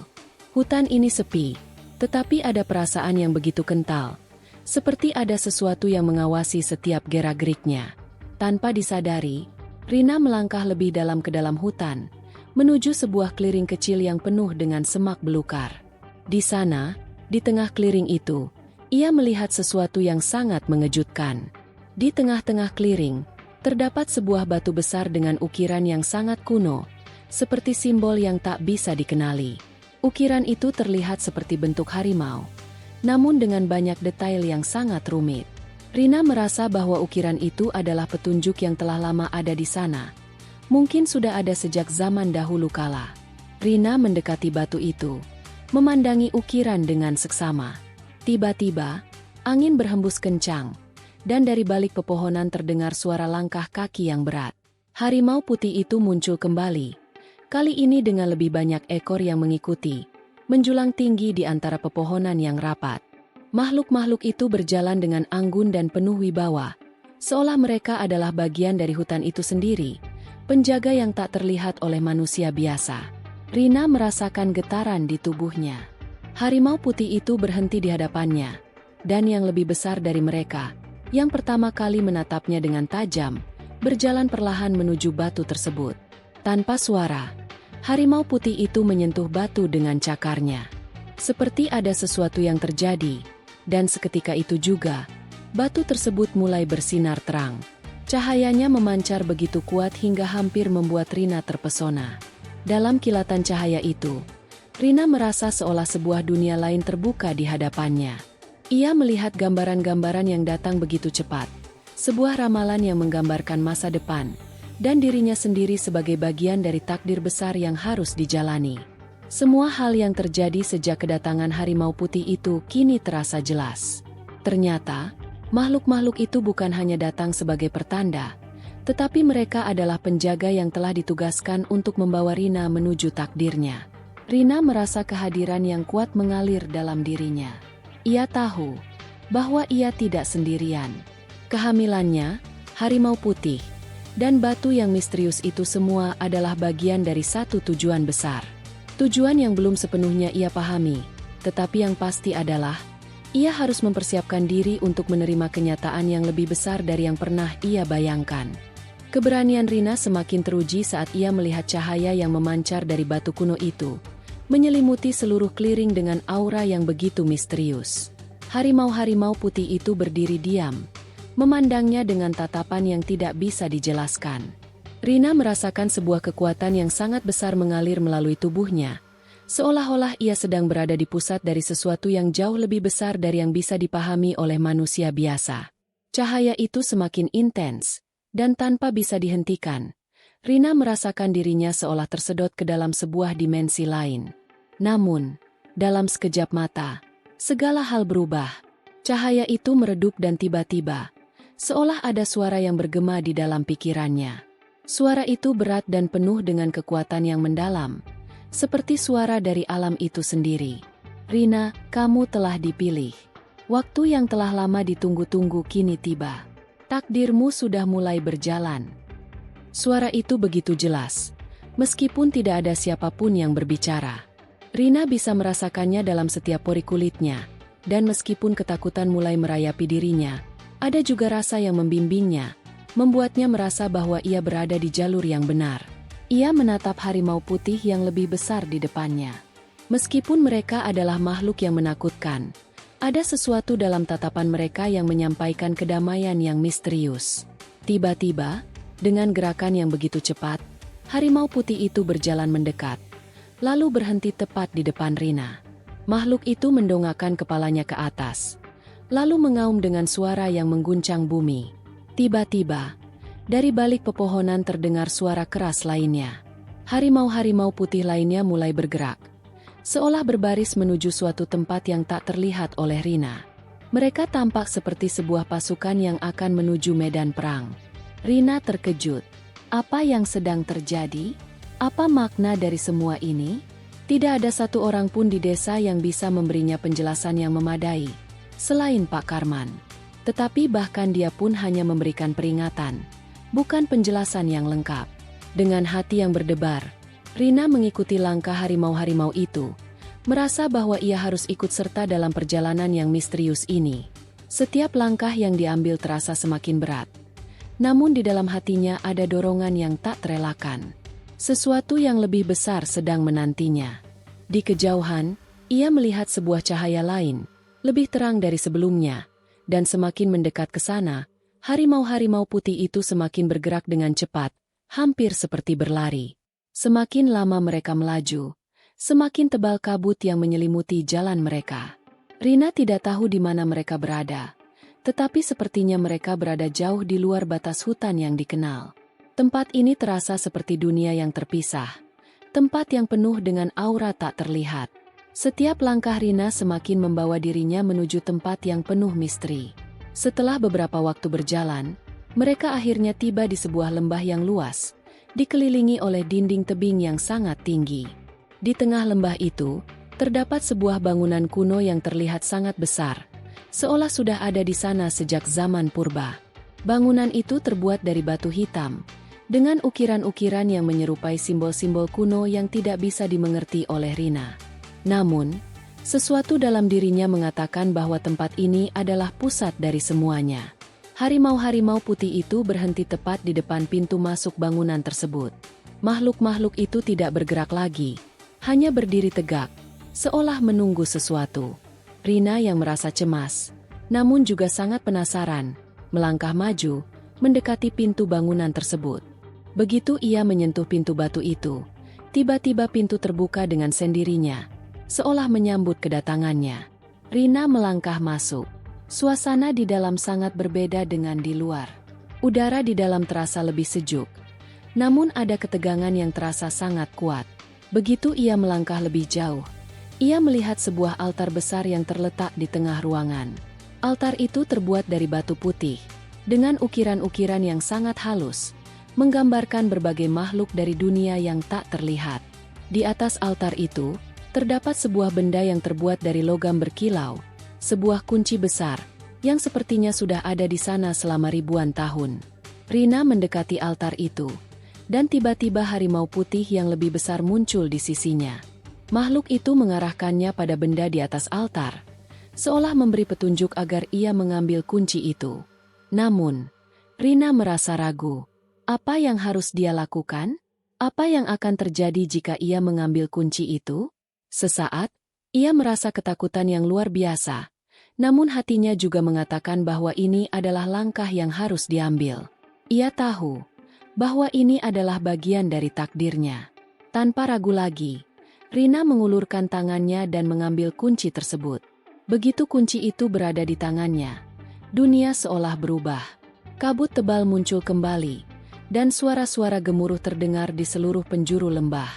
Hutan ini sepi, tetapi ada perasaan yang begitu kental, seperti ada sesuatu yang mengawasi setiap gerak-geriknya. Tanpa disadari, Rina melangkah lebih dalam ke dalam hutan, menuju sebuah clearing kecil yang penuh dengan semak belukar. Di sana, di tengah clearing itu, ia melihat sesuatu yang sangat mengejutkan. Di tengah-tengah clearing, terdapat sebuah batu besar dengan ukiran yang sangat kuno, seperti simbol yang tak bisa dikenali. Ukiran itu terlihat seperti bentuk harimau, namun dengan banyak detail yang sangat rumit. Rina merasa bahwa ukiran itu adalah petunjuk yang telah lama ada di sana. Mungkin sudah ada sejak zaman dahulu kala. Rina mendekati batu itu, memandangi ukiran dengan seksama. Tiba-tiba, angin berhembus kencang, dan dari balik pepohonan terdengar suara langkah kaki yang berat. Harimau putih itu muncul kembali, kali ini dengan lebih banyak ekor yang mengikuti, menjulang tinggi di antara pepohonan yang rapat. Makhluk-makhluk itu berjalan dengan anggun dan penuh wibawa, seolah mereka adalah bagian dari hutan itu sendiri, penjaga yang tak terlihat oleh manusia biasa. Rina merasakan getaran di tubuhnya. Harimau putih itu berhenti di hadapannya, dan yang lebih besar dari mereka, yang pertama kali menatapnya dengan tajam, berjalan perlahan menuju batu tersebut. Tanpa suara, harimau putih itu menyentuh batu dengan cakarnya. Seperti ada sesuatu yang terjadi, dan seketika itu juga, batu tersebut mulai bersinar terang. Cahayanya memancar begitu kuat hingga hampir membuat Rina terpesona. Dalam kilatan cahaya itu, Rina merasa seolah sebuah dunia lain terbuka di hadapannya. Ia melihat gambaran-gambaran yang datang begitu cepat, sebuah ramalan yang menggambarkan masa depan, dan dirinya sendiri sebagai bagian dari takdir besar yang harus dijalani. Semua hal yang terjadi sejak kedatangan harimau putih itu kini terasa jelas. Ternyata, makhluk-makhluk itu bukan hanya datang sebagai pertanda, tetapi mereka adalah penjaga yang telah ditugaskan untuk membawa Rina menuju takdirnya. Rina merasa kehadiran yang kuat mengalir dalam dirinya. Ia tahu bahwa ia tidak sendirian. Kehamilannya, harimau putih, dan batu yang misterius itu semua adalah bagian dari satu tujuan besar. Tujuan yang belum sepenuhnya ia pahami, tetapi yang pasti adalah ia harus mempersiapkan diri untuk menerima kenyataan yang lebih besar dari yang pernah ia bayangkan. Keberanian Rina semakin teruji saat ia melihat cahaya yang memancar dari batu kuno itu, menyelimuti seluruh clearing dengan aura yang begitu misterius. Harimau-harimau putih itu berdiri diam, memandangnya dengan tatapan yang tidak bisa dijelaskan. Rina merasakan sebuah kekuatan yang sangat besar mengalir melalui tubuhnya, seolah-olah ia sedang berada di pusat dari sesuatu yang jauh lebih besar dari yang bisa dipahami oleh manusia biasa. Cahaya itu semakin intens, dan tanpa bisa dihentikan, Rina merasakan dirinya seolah tersedot ke dalam sebuah dimensi lain. Namun, dalam sekejap mata, segala hal berubah. Cahaya itu meredup dan tiba-tiba, seolah ada suara yang bergema di dalam pikirannya. Suara itu berat dan penuh dengan kekuatan yang mendalam, seperti suara dari alam itu sendiri. Rina, kamu telah dipilih. Waktu yang telah lama ditunggu-tunggu kini tiba. Takdirmu sudah mulai berjalan. Suara itu begitu jelas, meskipun tidak ada siapapun yang berbicara. Rina bisa merasakannya dalam setiap pori kulitnya, dan meskipun ketakutan mulai merayapi dirinya, ada juga rasa yang membimbingnya, membuatnya merasa bahwa ia berada di jalur yang benar. Ia menatap harimau putih yang lebih besar di depannya. Meskipun mereka adalah makhluk yang menakutkan, ada sesuatu dalam tatapan mereka yang menyampaikan kedamaian yang misterius. Tiba-tiba, dengan gerakan yang begitu cepat, harimau putih itu berjalan mendekat, lalu berhenti tepat di depan Rina. Makhluk itu mendongakkan kepalanya ke atas, lalu mengaum dengan suara yang mengguncang bumi. Tiba-tiba, dari balik pepohonan terdengar suara keras lainnya. Harimau-harimau putih lainnya mulai bergerak, seolah berbaris menuju suatu tempat yang tak terlihat oleh Rina. Mereka tampak seperti sebuah pasukan yang akan menuju medan perang. Rina terkejut. Apa yang sedang terjadi? Apa makna dari semua ini? Tidak ada satu orang pun di desa yang bisa memberinya penjelasan yang memadai. selain Pak Karman. Tetapi bahkan dia pun hanya memberikan peringatan, bukan penjelasan yang lengkap. Dengan hati yang berdebar, Rina mengikuti langkah harimau-harimau itu, merasa bahwa ia harus ikut serta dalam perjalanan yang misterius ini. Setiap langkah yang diambil terasa semakin berat. Namun di dalam hatinya ada dorongan yang tak terelakkan. Sesuatu yang lebih besar sedang menantinya. Di kejauhan, ia melihat sebuah cahaya lain, lebih terang dari sebelumnya, dan semakin mendekat ke sana, harimau-harimau putih itu semakin bergerak dengan cepat, hampir seperti berlari. Semakin lama mereka melaju, semakin tebal kabut yang menyelimuti jalan mereka. Rina tidak tahu di mana mereka berada, tetapi sepertinya mereka berada jauh di luar batas hutan yang dikenal. Tempat ini terasa seperti dunia yang terpisah, tempat yang penuh dengan aura tak terlihat. Setiap langkah Rina semakin membawa dirinya menuju tempat yang penuh misteri. Setelah beberapa waktu berjalan, mereka akhirnya tiba di sebuah lembah yang luas, dikelilingi oleh dinding tebing yang sangat tinggi. Di tengah lembah itu, terdapat sebuah bangunan kuno yang terlihat sangat besar, seolah sudah ada di sana sejak zaman purba. Bangunan itu terbuat dari batu hitam, dengan ukiran-ukiran yang menyerupai simbol-simbol kuno yang tidak bisa dimengerti oleh Rina. Namun, sesuatu dalam dirinya mengatakan bahwa tempat ini adalah pusat dari semuanya. Harimau-harimau putih itu berhenti tepat di depan pintu masuk bangunan tersebut. Makhluk-makhluk itu tidak bergerak lagi, hanya berdiri tegak, seolah menunggu sesuatu. Rina yang merasa cemas, namun juga sangat penasaran, melangkah maju, mendekati pintu bangunan tersebut. Begitu ia menyentuh pintu batu itu, tiba-tiba pintu terbuka dengan sendirinya, seolah menyambut kedatangannya. Rina melangkah masuk. Suasana di dalam sangat berbeda dengan di luar. Udara di dalam terasa lebih sejuk, namun ada ketegangan yang terasa sangat kuat. Begitu ia melangkah lebih jauh, ia melihat sebuah altar besar yang terletak di tengah ruangan. Altar itu terbuat dari batu putih, dengan ukiran-ukiran yang sangat halus, menggambarkan berbagai makhluk dari dunia yang tak terlihat. Di atas altar itu, terdapat sebuah benda yang terbuat dari logam berkilau, sebuah kunci besar, yang sepertinya sudah ada di sana selama ribuan tahun. Rina mendekati altar itu, dan tiba-tiba harimau putih yang lebih besar muncul di sisinya. Makhluk itu mengarahkannya pada benda di atas altar, seolah memberi petunjuk agar ia mengambil kunci itu. Namun, Rina merasa ragu. Apa yang harus dia lakukan? Apa yang akan terjadi jika ia mengambil kunci itu? Sesaat, ia merasa ketakutan yang luar biasa, namun hatinya juga mengatakan bahwa ini adalah langkah yang harus diambil. Ia tahu bahwa ini adalah bagian dari takdirnya. Tanpa ragu lagi, Rina mengulurkan tangannya dan mengambil kunci tersebut. Begitu kunci itu berada di tangannya, dunia seolah berubah. Kabut tebal muncul kembali, dan suara-suara gemuruh terdengar di seluruh penjuru lembah.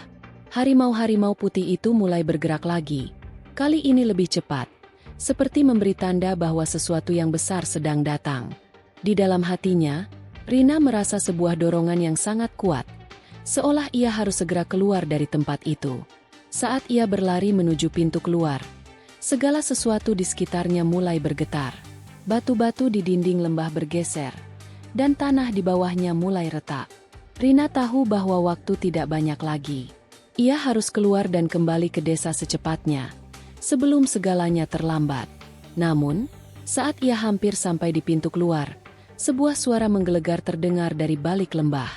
Harimau-harimau putih itu mulai bergerak lagi, kali ini lebih cepat, seperti memberi tanda bahwa sesuatu yang besar sedang datang. Di dalam hatinya, Rina merasa sebuah dorongan yang sangat kuat, seolah ia harus segera keluar dari tempat itu. Saat ia berlari menuju pintu keluar, segala sesuatu di sekitarnya mulai bergetar. Batu-batu di dinding lembah bergeser, dan tanah di bawahnya mulai retak. Rina tahu bahwa waktu tidak banyak lagi. Ia harus keluar dan kembali ke desa secepatnya, sebelum segalanya terlambat. Namun, saat ia hampir sampai di pintu keluar, sebuah suara menggelegar terdengar dari balik lembah.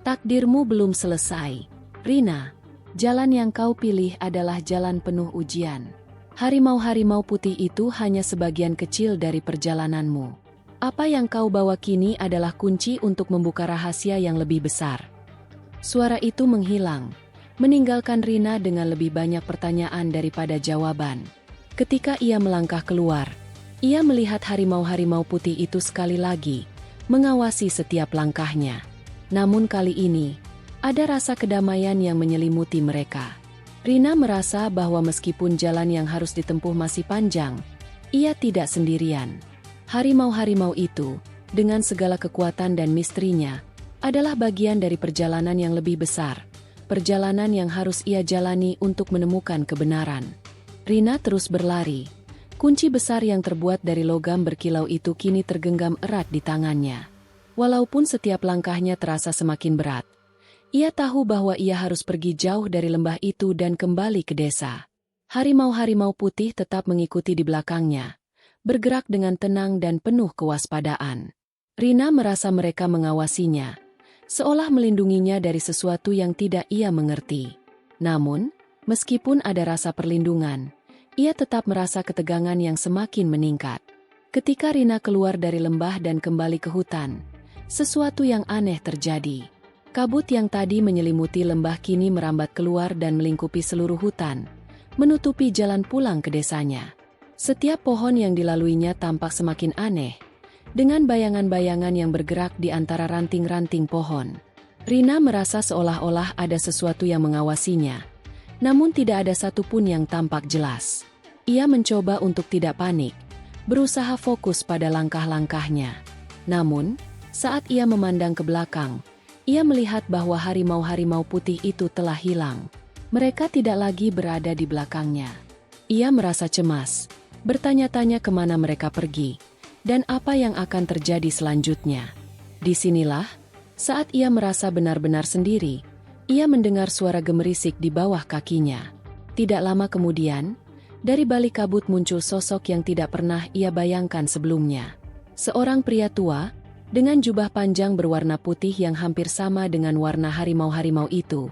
Takdirmu belum selesai, Rina. Jalan yang kau pilih adalah jalan penuh ujian. Harimau-harimau putih itu hanya sebagian kecil dari perjalananmu. Apa yang kau bawa kini adalah kunci untuk membuka rahasia yang lebih besar. Suara itu menghilang, meninggalkan Rina dengan lebih banyak pertanyaan daripada jawaban. Ketika ia melangkah keluar, ia melihat harimau-harimau putih itu sekali lagi, mengawasi setiap langkahnya. Namun kali ini, ada rasa kedamaian yang menyelimuti mereka. Rina merasa bahwa meskipun jalan yang harus ditempuh masih panjang, ia tidak sendirian. Harimau-harimau itu, dengan segala kekuatan dan misterinya, adalah bagian dari perjalanan yang lebih besar, perjalanan yang harus ia jalani untuk menemukan kebenaran. Rina terus berlari, Kunci besar yang terbuat dari logam berkilau itu kini tergenggam erat di tangannya. Walaupun setiap langkahnya terasa semakin berat, ia tahu bahwa ia harus pergi jauh dari lembah itu dan kembali ke desa. Harimau-harimau putih tetap mengikuti di belakangnya, bergerak dengan tenang dan penuh kewaspadaan. Rina merasa mereka mengawasinya, seolah melindunginya dari sesuatu yang tidak ia mengerti. Namun, meskipun ada rasa perlindungan, ia tetap merasa ketegangan yang semakin meningkat. Ketika Rina keluar dari lembah dan kembali ke hutan, sesuatu yang aneh terjadi. Kabut yang tadi menyelimuti lembah kini merambat keluar dan melingkupi seluruh hutan, menutupi jalan pulang ke desanya. Setiap pohon yang dilaluinya tampak semakin aneh, dengan bayangan-bayangan yang bergerak di antara ranting-ranting pohon. Rina merasa seolah-olah ada sesuatu yang mengawasinya, namun tidak ada satupun yang tampak jelas. Ia mencoba untuk tidak panik, berusaha fokus pada langkah-langkahnya. Namun, saat ia memandang ke belakang, ia melihat bahwa harimau-harimau putih itu telah hilang. Mereka tidak lagi berada di belakangnya. Ia merasa cemas, bertanya-tanya kemana mereka pergi, dan apa yang akan terjadi selanjutnya. Disinilah, saat ia merasa benar-benar sendiri, ia mendengar suara gemerisik di bawah kakinya. Tidak lama kemudian, dari balik kabut muncul sosok yang tidak pernah ia bayangkan sebelumnya. Seorang pria tua, dengan jubah panjang berwarna putih yang hampir sama dengan warna harimau-harimau itu,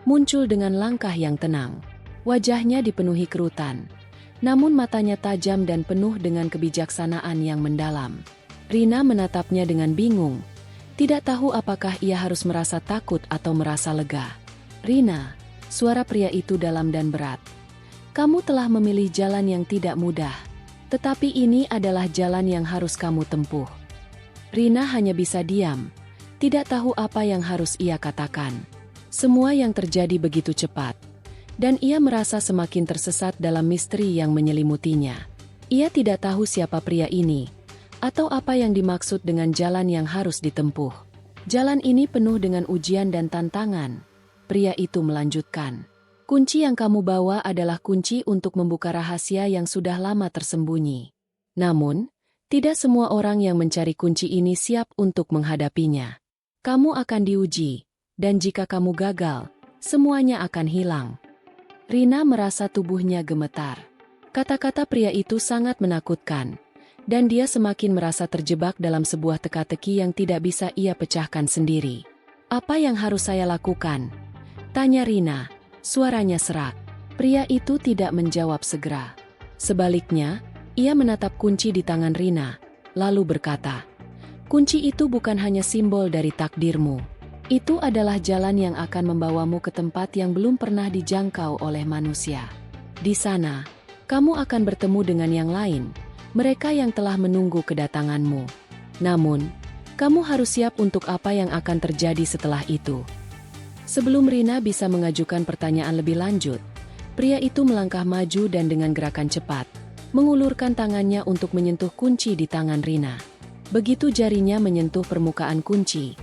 muncul dengan langkah yang tenang. Wajahnya dipenuhi kerutan, namun matanya tajam dan penuh dengan kebijaksanaan yang mendalam. Rina menatapnya dengan bingung, tidak tahu apakah ia harus merasa takut atau merasa lega. "Rina," suara pria itu dalam dan berat. "Kamu telah memilih jalan yang tidak mudah, tetapi ini adalah jalan yang harus kamu tempuh." Rina hanya bisa diam, tidak tahu apa yang harus ia katakan. Semua yang terjadi begitu cepat, dan ia merasa semakin tersesat dalam misteri yang menyelimutinya. Ia tidak tahu siapa pria ini, atau apa yang dimaksud dengan jalan yang harus ditempuh. "Jalan ini penuh dengan ujian dan tantangan," pria itu melanjutkan. "Kunci yang kamu bawa adalah kunci untuk membuka rahasia yang sudah lama tersembunyi. Namun, tidak semua orang yang mencari kunci ini siap untuk menghadapinya. Kamu akan diuji, dan jika kamu gagal, semuanya akan hilang." Rina merasa tubuhnya gemetar. Kata-kata pria itu sangat menakutkan, dan dia semakin merasa terjebak dalam sebuah teka-teki yang tidak bisa ia pecahkan sendiri. "Apa yang harus saya lakukan?" tanya Rina, suaranya serak. Pria itu tidak menjawab segera. Sebaliknya, ia menatap kunci di tangan Rina, lalu berkata, "Kunci itu bukan hanya simbol dari takdirmu. Itu adalah jalan yang akan membawamu ke tempat yang belum pernah dijangkau oleh manusia. Di sana, kamu akan bertemu dengan yang lain, mereka yang telah menunggu kedatanganmu. Namun, kamu harus siap untuk apa yang akan terjadi setelah itu." Sebelum Rina bisa mengajukan pertanyaan lebih lanjut, pria itu melangkah maju dan dengan gerakan cepat, mengulurkan tangannya untuk menyentuh kunci di tangan Rina. Begitu jarinya menyentuh permukaan kunci,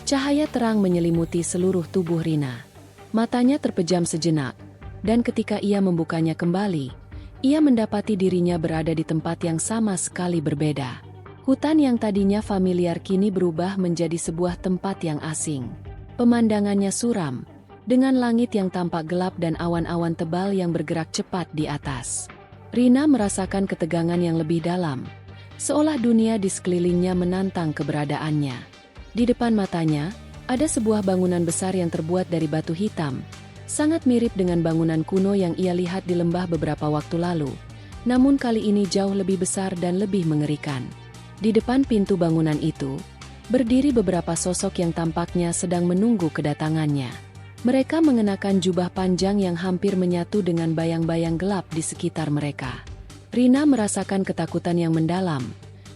cahaya terang menyelimuti seluruh tubuh Rina. Matanya terpejam sejenak, dan ketika ia membukanya kembali, ia mendapati dirinya berada di tempat yang sama sekali berbeda. Hutan yang tadinya familiar kini berubah menjadi sebuah tempat yang asing. Pemandangannya suram, dengan langit yang tampak gelap dan awan-awan tebal yang bergerak cepat di atas. Rina merasakan ketegangan yang lebih dalam, seolah dunia di sekelilingnya menantang keberadaannya. Di depan matanya, ada sebuah bangunan besar yang terbuat dari batu hitam, sangat mirip dengan bangunan kuno yang ia lihat di lembah beberapa waktu lalu, namun kali ini jauh lebih besar dan lebih mengerikan. Di depan pintu bangunan itu, berdiri beberapa sosok yang tampaknya sedang menunggu kedatangannya. Mereka mengenakan jubah panjang yang hampir menyatu dengan bayang-bayang gelap di sekitar mereka. Rina merasakan ketakutan yang mendalam,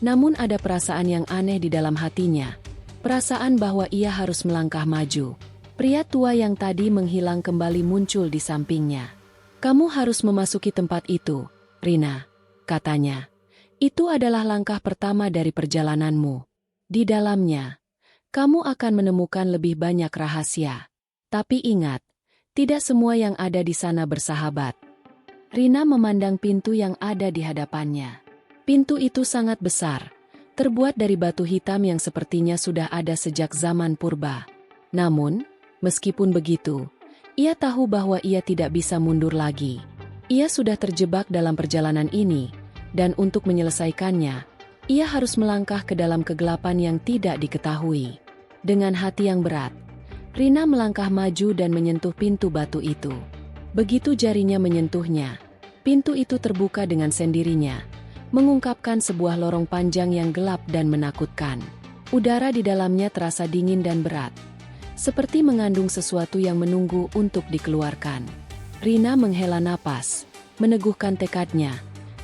namun ada perasaan yang aneh di dalam hatinya. Perasaan bahwa ia harus melangkah maju. Pria tua yang tadi menghilang kembali muncul di sampingnya. "Kamu harus memasuki tempat itu, Rina," katanya. "Itu adalah langkah pertama dari perjalananmu. Di dalamnya, kamu akan menemukan lebih banyak rahasia. Tapi ingat, tidak semua yang ada di sana bersahabat." Rina memandang pintu yang ada di hadapannya. Pintu itu sangat besar, terbuat dari batu hitam yang sepertinya sudah ada sejak zaman purba. Namun, meskipun begitu, ia tahu bahwa ia tidak bisa mundur lagi. Ia sudah terjebak dalam perjalanan ini, dan untuk menyelesaikannya, ia harus melangkah ke dalam kegelapan yang tidak diketahui. Dengan hati yang berat, Rina melangkah maju dan menyentuh pintu batu itu. Begitu jarinya menyentuhnya, pintu itu terbuka dengan sendirinya, mengungkapkan sebuah lorong panjang yang gelap dan menakutkan. Udara di dalamnya terasa dingin dan berat, seperti mengandung sesuatu yang menunggu untuk dikeluarkan. Rina menghela napas, meneguhkan tekadnya,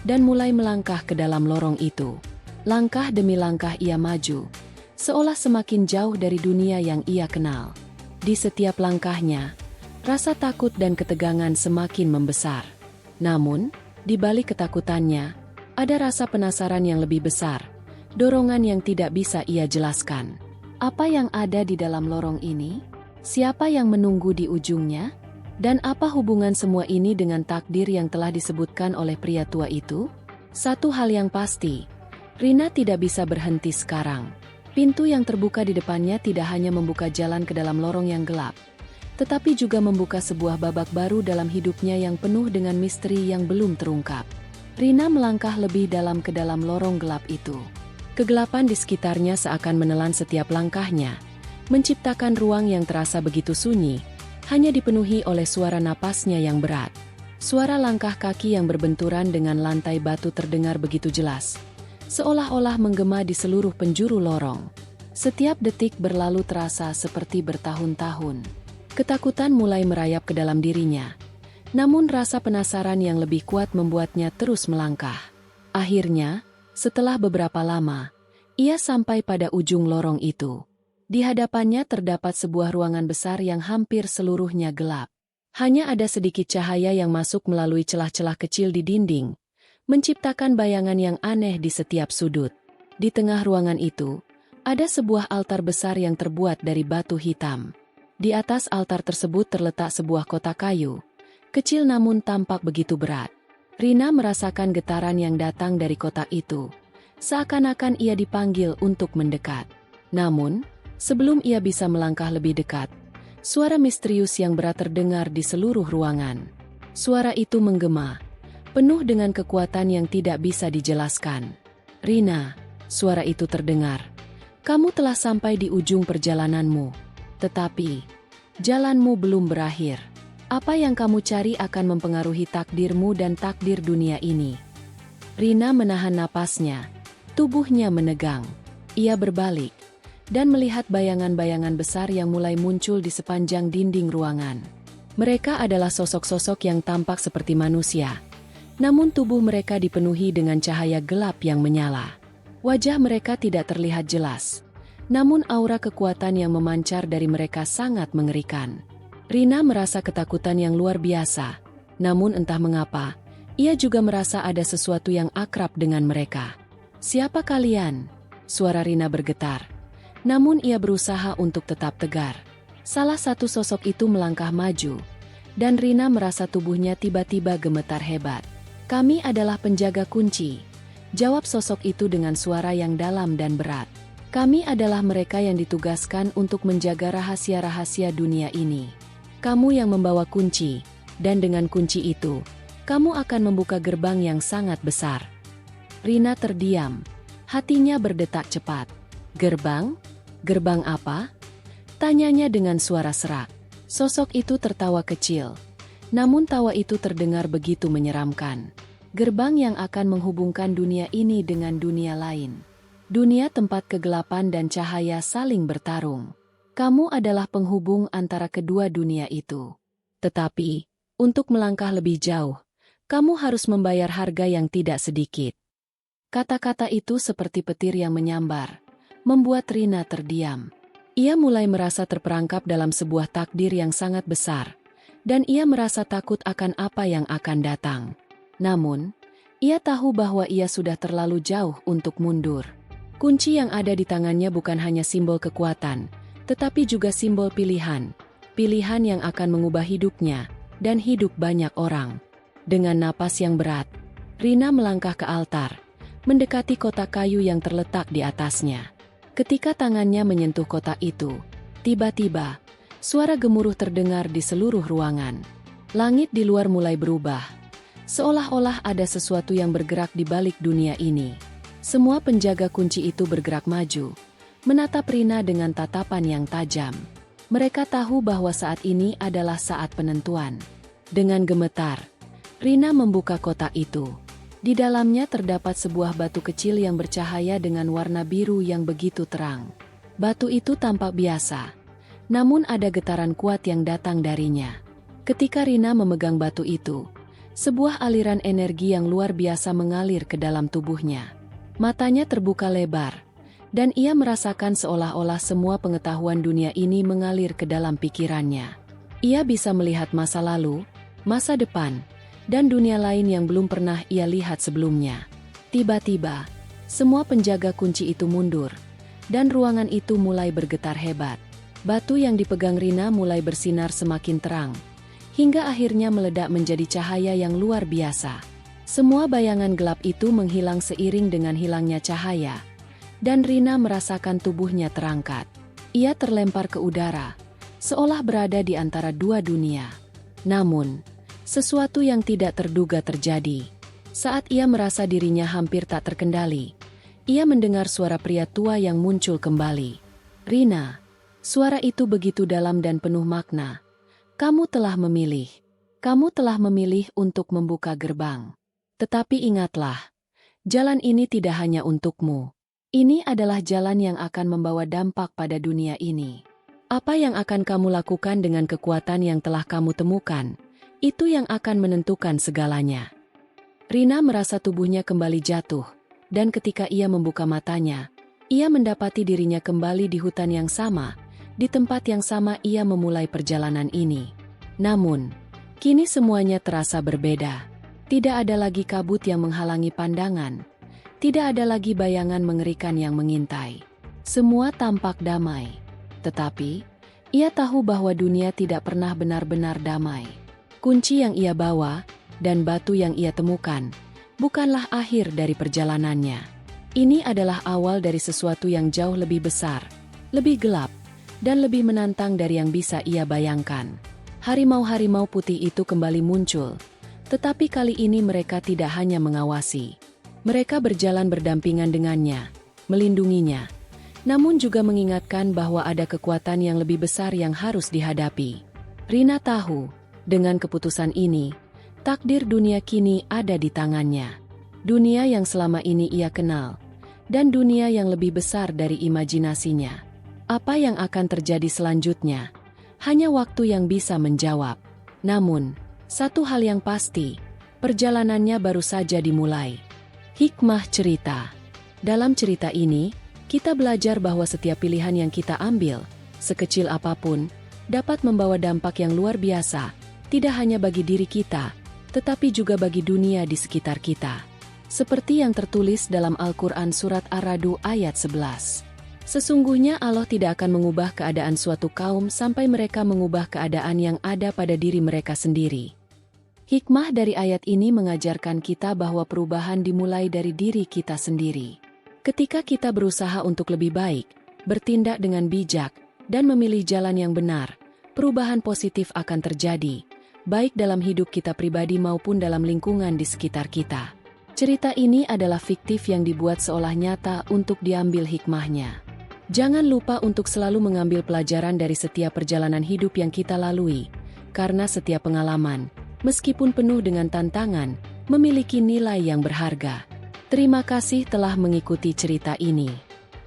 dan mulai melangkah ke dalam lorong itu. Langkah demi langkah ia maju, seolah semakin jauh dari dunia yang ia kenal. Di setiap langkahnya, rasa takut dan ketegangan semakin membesar. Namun, di balik ketakutannya, ada rasa penasaran yang lebih besar, dorongan yang tidak bisa ia jelaskan. Apa yang ada di dalam lorong ini? Siapa yang menunggu di ujungnya? Dan apa hubungan semua ini dengan takdir yang telah disebutkan oleh pria tua itu? Satu hal yang pasti, Rina tidak bisa berhenti sekarang. Pintu yang terbuka di depannya tidak hanya membuka jalan ke dalam lorong yang gelap, tetapi juga membuka sebuah babak baru dalam hidupnya yang penuh dengan misteri yang belum terungkap. Rina melangkah lebih dalam ke dalam lorong gelap itu. Kegelapan di sekitarnya seakan menelan setiap langkahnya, menciptakan ruang yang terasa begitu sunyi, hanya dipenuhi oleh suara napasnya yang berat. Suara langkah kaki yang berbenturan dengan lantai batu terdengar begitu jelas, seolah-olah menggema di seluruh penjuru lorong. Setiap detik berlalu terasa seperti bertahun-tahun. Ketakutan mulai merayap ke dalam dirinya, namun rasa penasaran yang lebih kuat membuatnya terus melangkah. Akhirnya, setelah beberapa lama, ia sampai pada ujung lorong itu. Di hadapannya terdapat sebuah ruangan besar yang hampir seluruhnya gelap. Hanya ada sedikit cahaya yang masuk melalui celah-celah kecil di dinding, menciptakan bayangan yang aneh di setiap sudut. Di tengah ruangan itu, ada sebuah altar besar yang terbuat dari batu hitam. Di atas altar tersebut terletak sebuah kotak kayu, kecil namun tampak begitu berat. Rina merasakan getaran yang datang dari kotak itu, seakan-akan ia dipanggil untuk mendekat. Namun, sebelum ia bisa melangkah lebih dekat, suara misterius yang berat terdengar di seluruh ruangan. Suara itu menggema, penuh dengan kekuatan yang tidak bisa dijelaskan. "Rina," suara itu terdengar, "kamu telah sampai di ujung perjalananmu. Tetapi, jalanmu belum berakhir. Apa yang kamu cari akan mempengaruhi takdirmu dan takdir dunia ini." Rina menahan napasnya, tubuhnya menegang. Ia berbalik, dan melihat bayangan-bayangan besar yang mulai muncul di sepanjang dinding ruangan. Mereka adalah sosok-sosok yang tampak seperti manusia, namun tubuh mereka dipenuhi dengan cahaya gelap yang menyala. Wajah mereka tidak terlihat jelas, namun aura kekuatan yang memancar dari mereka sangat mengerikan. Rina merasa ketakutan yang luar biasa, namun entah mengapa, ia juga merasa ada sesuatu yang akrab dengan mereka. "Siapa kalian?" Suara Rina bergetar, namun ia berusaha untuk tetap tegar. Salah satu sosok itu melangkah maju, dan Rina merasa tubuhnya tiba-tiba gemetar hebat. "Kami adalah penjaga kunci," jawab sosok itu dengan suara yang dalam dan berat. "Kami adalah mereka yang ditugaskan untuk menjaga rahasia-rahasia dunia ini. Kamu yang membawa kunci, dan dengan kunci itu, kamu akan membuka gerbang yang sangat besar." Rina terdiam, hatinya berdetak cepat. "Gerbang? Gerbang apa?" tanyanya dengan suara serak. Sosok itu tertawa kecil, namun tawa itu terdengar begitu menyeramkan. "Gerbang yang akan menghubungkan dunia ini dengan dunia lain. Dunia tempat kegelapan dan cahaya saling bertarung. Kamu adalah penghubung antara kedua dunia itu. Tetapi, untuk melangkah lebih jauh, kamu harus membayar harga yang tidak sedikit." Kata-kata itu seperti petir yang menyambar, membuat Rina terdiam. Ia mulai merasa terperangkap dalam sebuah takdir yang sangat besar, dan ia merasa takut akan apa yang akan datang. Namun, ia tahu bahwa ia sudah terlalu jauh untuk mundur. Kunci yang ada di tangannya bukan hanya simbol kekuatan, tetapi juga simbol pilihan. Pilihan yang akan mengubah hidupnya, dan hidup banyak orang. Dengan napas yang berat, Rina melangkah ke altar, mendekati kotak kayu yang terletak di atasnya. Ketika tangannya menyentuh kotak itu, tiba-tiba, suara gemuruh terdengar di seluruh ruangan. Langit di luar mulai berubah, seolah-olah ada sesuatu yang bergerak di balik dunia ini. Semua penjaga kunci itu bergerak maju, menatap Rina dengan tatapan yang tajam. Mereka tahu bahwa saat ini adalah saat penentuan. Dengan gemetar, Rina membuka kotak itu. Di dalamnya terdapat sebuah batu kecil yang bercahaya dengan warna biru yang begitu terang. Batu itu tampak biasa, namun ada getaran kuat yang datang darinya. Ketika Rina memegang batu itu, sebuah aliran energi yang luar biasa mengalir ke dalam tubuhnya. Matanya terbuka lebar, dan ia merasakan seolah-olah semua pengetahuan dunia ini mengalir ke dalam pikirannya. Ia bisa melihat masa lalu, masa depan, dan dunia lain yang belum pernah ia lihat sebelumnya. Tiba-tiba, semua penjaga kunci itu mundur, dan ruangan itu mulai bergetar hebat. Batu yang dipegang Rina mulai bersinar semakin terang, hingga akhirnya meledak menjadi cahaya yang luar biasa. Semua bayangan gelap itu menghilang seiring dengan hilangnya cahaya, dan Rina merasakan tubuhnya terangkat. Ia terlempar ke udara, seolah berada di antara dua dunia. Namun, sesuatu yang tidak terduga terjadi. Saat ia merasa dirinya hampir tak terkendali, ia mendengar suara pria tua yang muncul kembali. "Rina," suara itu begitu dalam dan penuh makna. "Kamu telah memilih. Kamu telah memilih untuk membuka gerbang. Tetapi ingatlah, jalan ini tidak hanya untukmu. Ini adalah jalan yang akan membawa dampak pada dunia ini. Apa yang akan kamu lakukan dengan kekuatan yang telah kamu temukan, itu yang akan menentukan segalanya." Rina merasa tubuhnya kembali jatuh, dan ketika ia membuka matanya, ia mendapati dirinya kembali di hutan yang sama, di tempat yang sama ia memulai perjalanan ini. Namun, kini semuanya terasa berbeda. Tidak ada lagi kabut yang menghalangi pandangan, tidak ada lagi bayangan mengerikan yang mengintai. Semua tampak damai. Tetapi, ia tahu bahwa dunia tidak pernah benar-benar damai. Kunci yang ia bawa, dan batu yang ia temukan, bukanlah akhir dari perjalanannya. Ini adalah awal dari sesuatu yang jauh lebih besar, lebih gelap, dan lebih menantang dari yang bisa ia bayangkan. Harimau-harimau putih itu kembali muncul, tetapi kali ini mereka tidak hanya mengawasi. Mereka berjalan berdampingan dengannya, melindunginya, namun juga mengingatkan bahwa ada kekuatan yang lebih besar yang harus dihadapi. Rina tahu, dengan keputusan ini, takdir dunia kini ada di tangannya. Dunia yang selama ini ia kenal, dan dunia yang lebih besar dari imajinasinya. Apa yang akan terjadi selanjutnya? Hanya waktu yang bisa menjawab. Namun, satu hal yang pasti, perjalanannya baru saja dimulai. Hikmah cerita. Dalam cerita ini, kita belajar bahwa setiap pilihan yang kita ambil, sekecil apapun, dapat membawa dampak yang luar biasa, tidak hanya bagi diri kita, tetapi juga bagi dunia di sekitar kita. Seperti yang tertulis dalam Al-Quran Surat Ar-Ra'd ayat 11. Sesungguhnya Allah tidak akan mengubah keadaan suatu kaum sampai mereka mengubah keadaan yang ada pada diri mereka sendiri. Hikmah dari ayat ini mengajarkan kita bahwa perubahan dimulai dari diri kita sendiri. Ketika kita berusaha untuk lebih baik, bertindak dengan bijak, dan memilih jalan yang benar, perubahan positif akan terjadi, baik dalam hidup kita pribadi maupun dalam lingkungan di sekitar kita. Cerita ini adalah fiktif yang dibuat seolah nyata untuk diambil hikmahnya. Jangan lupa untuk selalu mengambil pelajaran dari setiap perjalanan hidup yang kita lalui, karena setiap pengalaman, meskipun penuh dengan tantangan, memiliki nilai yang berharga. Terima kasih telah mengikuti cerita ini.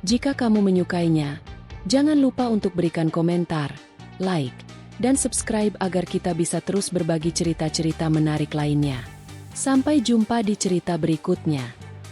Jika kamu menyukainya, jangan lupa untuk berikan komentar, like, dan subscribe agar kita bisa terus berbagi cerita-cerita menarik lainnya. Sampai jumpa di cerita berikutnya.